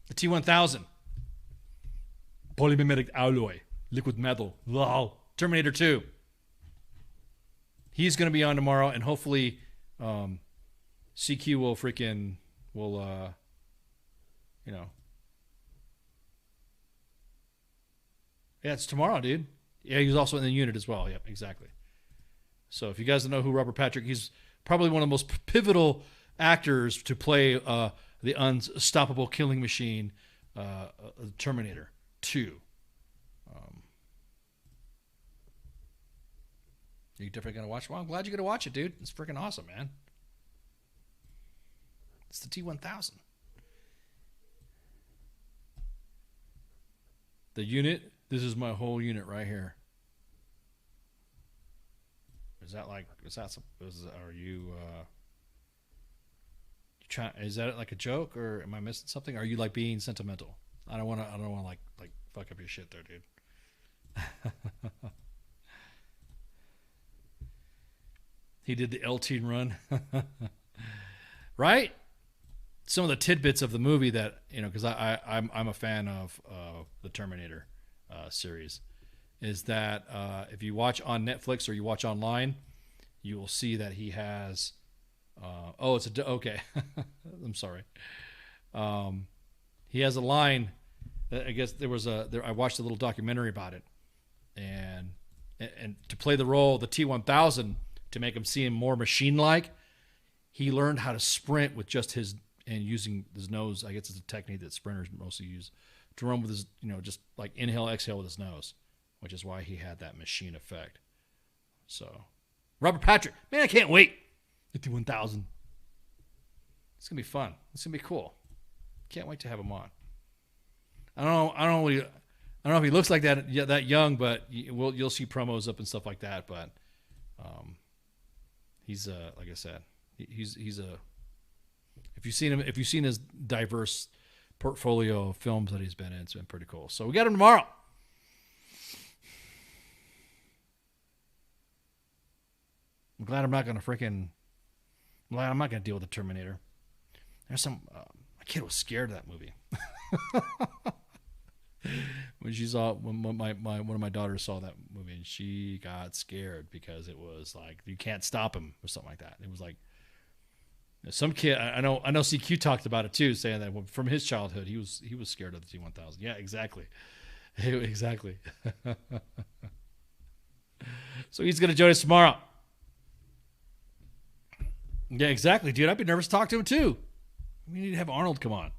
The T-1000. Polymimetic alloy. Liquid metal. Wow. Terminator 2. He's going to be on tomorrow, and hopefully CQ will yeah, it's tomorrow, dude. Yeah, he was also in the unit as well. Yep, exactly. So if you guys don't know who Robert Patrick, he's probably one of the most pivotal actors to play the unstoppable killing machine, Terminator 2. You're definitely going to watch it? Well, I'm glad you're going to watch it, dude. It's freaking awesome, man. It's the T-1000. The unit, this is my whole unit right here. Is that like a joke, or am I missing something? Are you like being sentimental? I don't want to like fuck up your shit there, dude. He did the L-Team run. Right? Some of the tidbits of the movie that, because I'm a fan of the Terminator series, is that if you watch on Netflix or you watch online, you will see that he has okay. I'm sorry. He has a line that I guess I watched a little documentary about it, and to play the role of the T-1000, to make him seem more machine-like, he learned how to sprint with just using his nose. I guess it's a technique that sprinters mostly use to run with his, just like inhale, exhale with his nose, which is why he had that machine effect. So, Robert Patrick, man, I can't wait. The T-1000. It's gonna be fun. It's gonna be cool. Can't wait to have him on. I don't know if he looks like that young, but you'll see promos up and stuff like that. But he's like I said, he's a. If you've seen his diverse portfolio of films that he's been in, it's been pretty cool. So we got him tomorrow. I'm glad I'm not going to deal with the Terminator. There's some. My kid was scared of that movie. When one of my daughters saw that movie, and she got scared because it was like you can't stop him or something like that. It was like some kid. I know CQ talked about it too, saying that from his childhood he was scared of the T-1000. Yeah, exactly, exactly. So he's going to join us tomorrow. Yeah, exactly, dude. I'd be nervous to talk to him too. We need to have Arnold come on.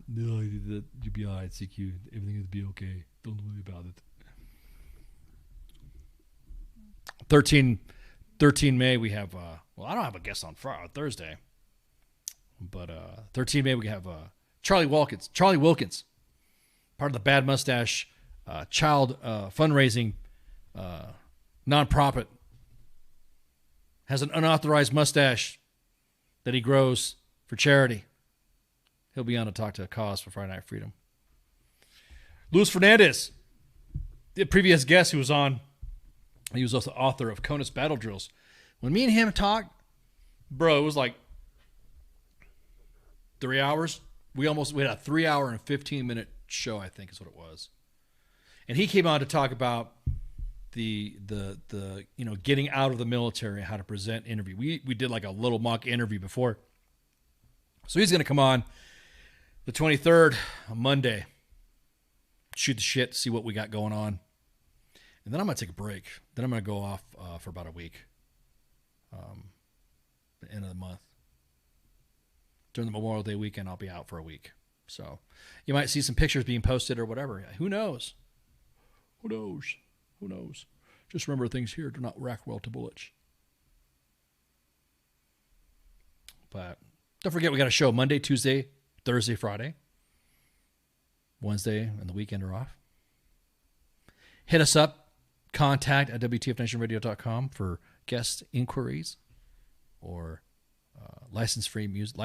No, you'll be all right, CQ. Everything will be okay. Don't worry about it. 13 13 May, we have, I don't have a guest on Thursday. But 13 May, we have Charlie Wilkins, part of the Bad Mustache child fundraising nonprofit. Has an unauthorized mustache that he grows for charity. He'll be on to talk to a cause for Friday Night Freedom. Luis Fernandez, the previous guest who was on, he was also the author of CONUS Battle Drills. When me and him talked, bro, it was like 3 hours. We had a 3 hour and 15-minute show, I think is what it was. And he came on to talk about the getting out of the military, how to present interview. We did like a little mock interview before. So he's going to come on the 23rd, on Monday, shoot the shit, see what we got going on. And then I'm going to take a break. Then I'm going to go off for about a week. The end of the month. During the Memorial Day weekend, I'll be out for a week. So you might see some pictures being posted or whatever. Who knows? Who knows? Just remember, things here do not rack well to bullets. But don't forget, we got a show Monday, Tuesday, Thursday, Friday. Wednesday and the weekend are off. Hit us up. Contact at WTFNationRadio.com for guest inquiries or licensed music,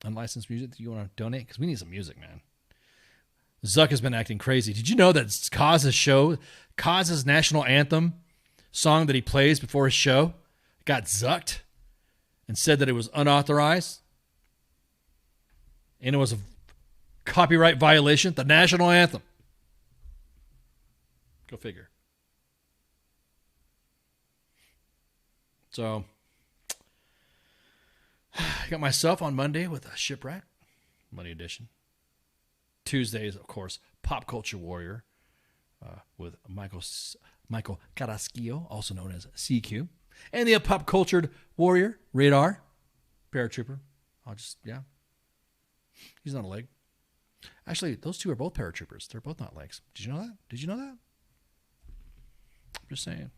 unlicensed music that you want to donate, because we need some music, man. Zuck has been acting crazy. Did you know that Coz's national anthem song that he plays before his show got zucked and said that it was unauthorized and it was a copyright violation? The national anthem. Go figure. So, I got myself on Monday with a Shipwreck, Monday edition. Tuesdays, of course, Pop Culture Warrior with Michael Carrasquillo, also known as CQ. And the Pop Cultured Warrior, Radar, Paratrooper. He's not a leg. Actually, those two are both paratroopers. They're both not legs. Did you know that? I'm just saying.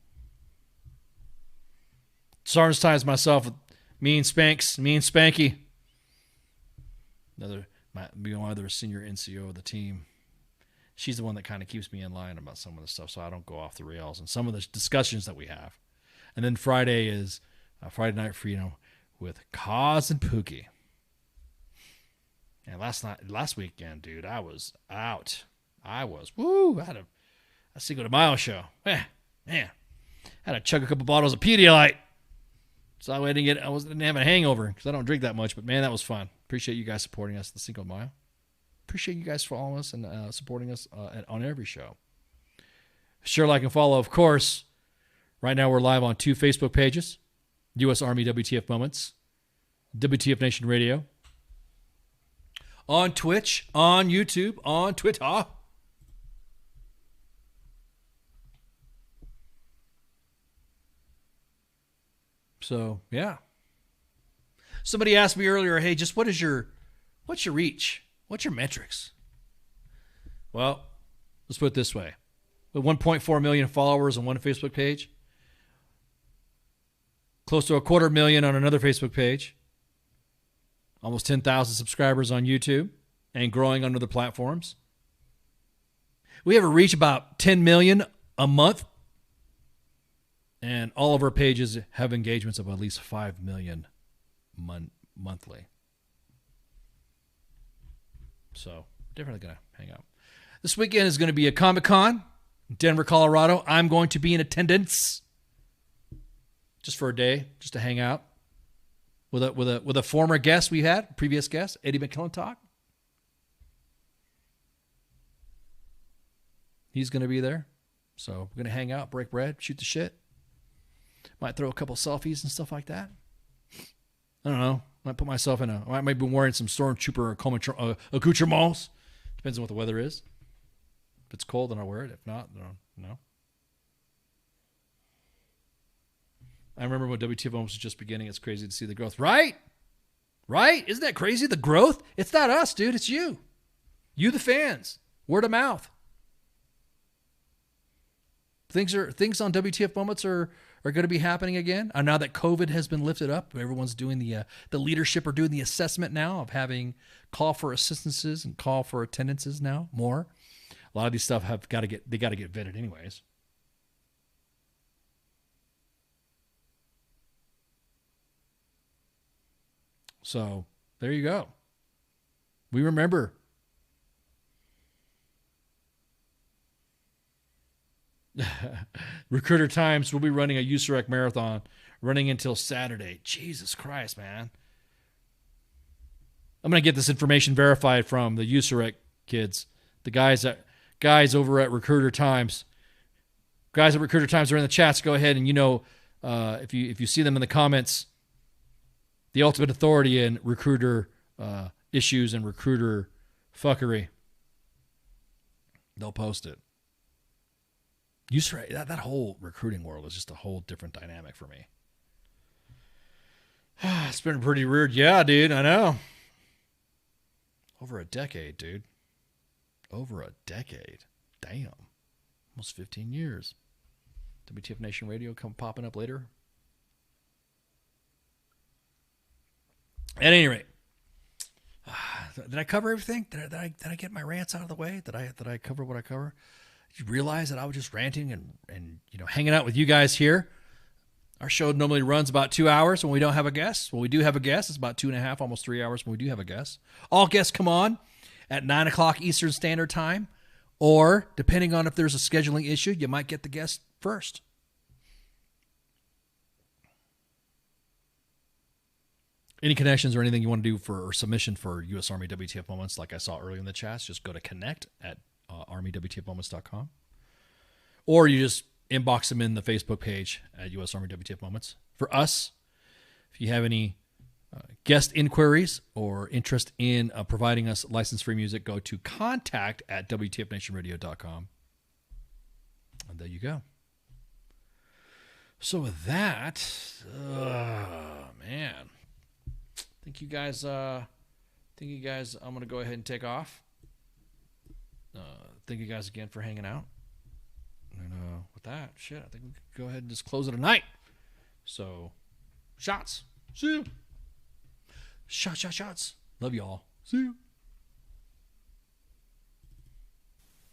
Sergeant's Times myself with Mean Spanky. My other senior NCO of the team. She's the one that kind of keeps me in line about some of the stuff so I don't go off the rails and some of the discussions that we have. And then Friday is Friday Night Freedom with Kaz and Pookie. And last weekend, dude, I was out. I had a Cinco de Mayo show. Man, had to chug a couple bottles of Pedialyte. So I didn't have a hangover because I don't drink that much. But man, that was fun. Appreciate you guys supporting us the Cinco de Mayo. Appreciate you guys following us and supporting us on every show. Share, like, and follow, of course. Right now we're live on 2 Facebook pages. U.S. Army WTF Moments. WTF Nation Radio. On Twitch, on YouTube, on Twitter. So, yeah. Somebody asked me earlier, hey, just what's your reach? What's your metrics? Well, let's put it this way. With 1.4 million followers on one Facebook page, close to 250,000 on another Facebook page, almost 10,000 subscribers on YouTube, and growing on other platforms. We have a reach about 10 million a month, and all of our pages have engagements of at least 5 million monthly. So, definitely going to hang out. This weekend is going to be a Comic-Con in Denver, Colorado. I'm going to be in attendance just for a day, just to hang out with a former guest we had, previous guest, Eddie McClintock. He's going to be there. So we're going to hang out, break bread, shoot the shit. Might throw a couple selfies and stuff like that. I don't know. Might put myself in I might be wearing some stormtrooper accoutrements. Depends on what the weather is. If it's cold, then I'll wear it. If not, then no. I remember when WTF was just beginning. It's crazy to see the growth. Right? Isn't that crazy? The growth? It's not us, dude. It's you. You, the fans. Word of mouth. Things on WTF Moments are are going to be happening again. Now that COVID has been lifted up, everyone's doing the leadership are doing the assessment now of having call for assistances and call for attendances now more. A lot of these stuff got to get vetted anyways. So there you go. We remember. Recruiter Times will be running a USAREC marathon running until Saturday. Jesus Christ, man. I'm going to get this information verified from the USAREC kids. The guys over at Recruiter Times. Guys at Recruiter Times are in the chats. Go ahead and, if you see them in the comments, the ultimate authority in recruiter issues and recruiter fuckery, they'll post it. That whole recruiting world is just a whole different dynamic for me. It's been pretty weird. Yeah, dude, I know. Over a decade, dude. Over a decade. Damn. Almost 15 years. WTF Nation Radio come popping up later. At any rate, did I cover everything? Did I get my rants out of the way? Did I cover what I cover? Did you realize that I was just ranting and hanging out with you guys here? Our show normally runs about 2 hours when we don't have a guest. When we do have a guest, it's about 2.5, almost 3 hours when we do have a guest. All guests come on at 9 o'clock Eastern Standard Time, or depending on if there's a scheduling issue, you might get the guest first. Any connections or anything you want to do or submission for U.S. Army WTF Moments, like I saw earlier in the chats, just go to connect at armywtfmoments.com. Or you just inbox them in the Facebook page at U.S. Army WTF Moments. For us, if you have any guest inquiries or interest in providing us license-free music, go to contact at WTFNationRadio.com. And there you go. So with that, man, thank you guys, I'm going to go ahead and take off. Thank you guys again for hanging out. And with that, I think we could go ahead and just close it a night. So, shots. See you. Shots. Love y'all. See you.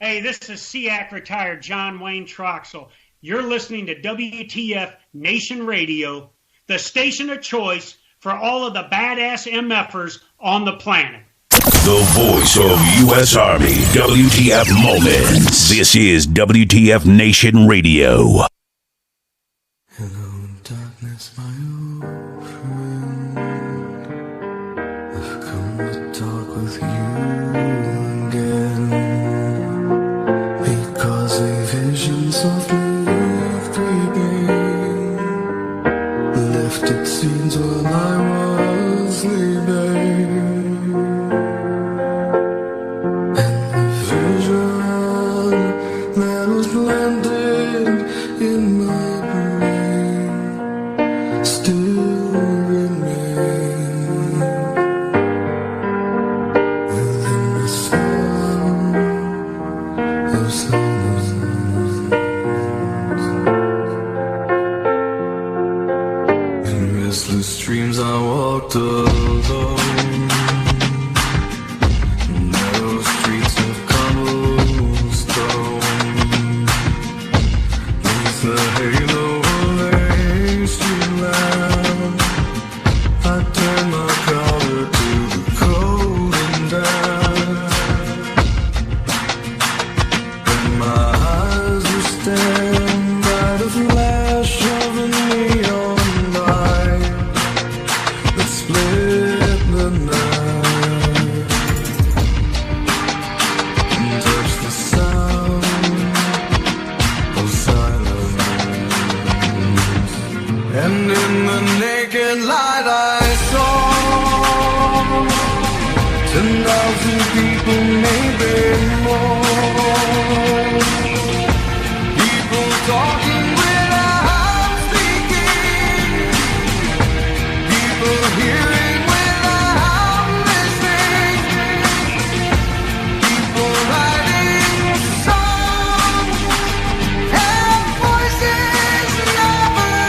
Hey, this is SEAC retired John Wayne Troxel. You're listening to WTF Nation Radio, the station of choice for all of the badass MFers on the planet. The voice of U.S. Army, WTF Moments. This is WTF Nation Radio. Hello, darkness, my old friend. I've come to talk with you again, because a vision softly creeping left its seeds while I was sleeping. Dreams I walked alone, narrow streets of cobblestone, neath the halo of a street lamp, I turned my collar to the cold and damp, and my eyes were staring by the flash of a neon light that split the night and touched the sound of silence. And in the naked light I saw 10,000 people, maybe more. People talking without speaking, people hearing without listening, people writing songs and voices never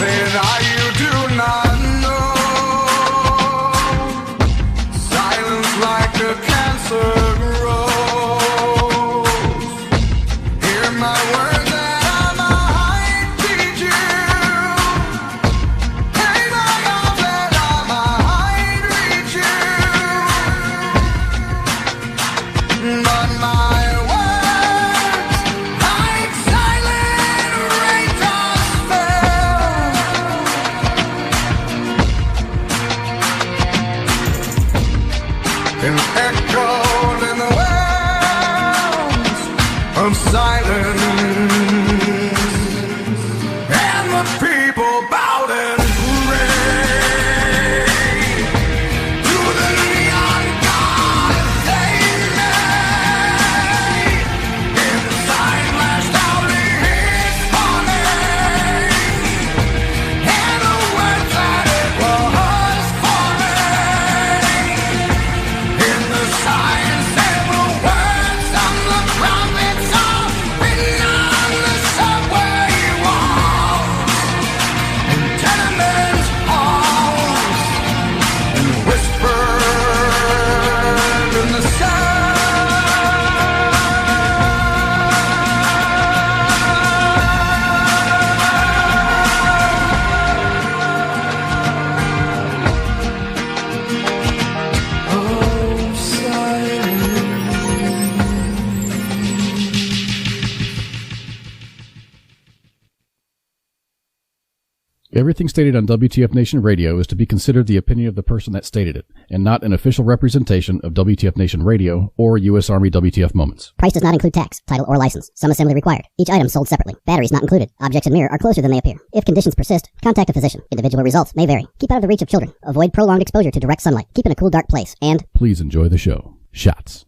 Say that you do not know. Silence like a cancer grows. Hear my words that I might teach you. Hey, my mouth that I might reach you. But my words, like silent raindrops fell, and echoed in the wells of silence, and the people bowed and prayed to the neon god they made. And the sign flashed out his warning, and the words that it was forming. In the sign said the words of the prophets are written on the subway walls, and tenement halls, and whispered in the Everything stated on WTF Nation Radio is to be considered the opinion of the person that stated it, and not an official representation of WTF Nation Radio or U.S. Army WTF Moments. Price does not include tax, title, or license. Some assembly required. Each item sold separately. Batteries not included. Objects in mirror are closer than they appear. If conditions persist, contact a physician. Individual results may vary. Keep out of the reach of children. Avoid prolonged exposure to direct sunlight. Keep in a cool, dark place. And Please enjoy the show. Shots.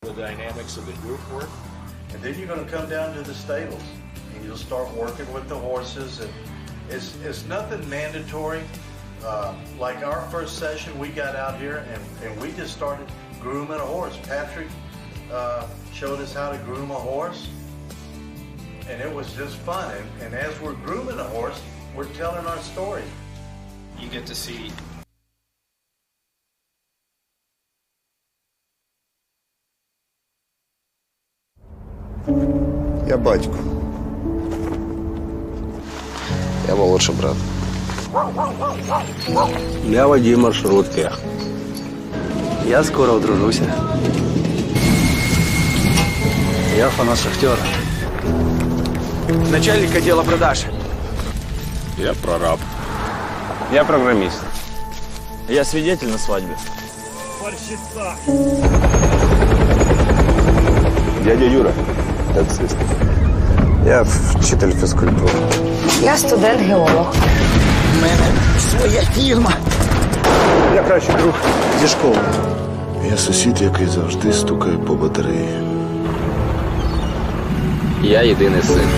The dynamics of the group work, and then you're going to come down to the stables and you'll start working with the horses, and it's nothing mandatory. Like our first session, we got out here and we just started grooming a horse. Patrick showed us how to groom a horse, and it was just fun. And as we're grooming a horse, we're telling our story. You get to see Я батько. Я молодший брат. Я водій маршрутки. Я скоро одружуся. Я фанат шахтера. начальник отдела продаж. Я прораб. Я программист. Я свидетель на свадьбе. Дядя Юра, таксист. Я вчитель фізкультури. Я студент-геолог. У мене своя фірма. Я кращий друг зі школи. Я сусід, який завжди стукає по батареї. Я єдиний син.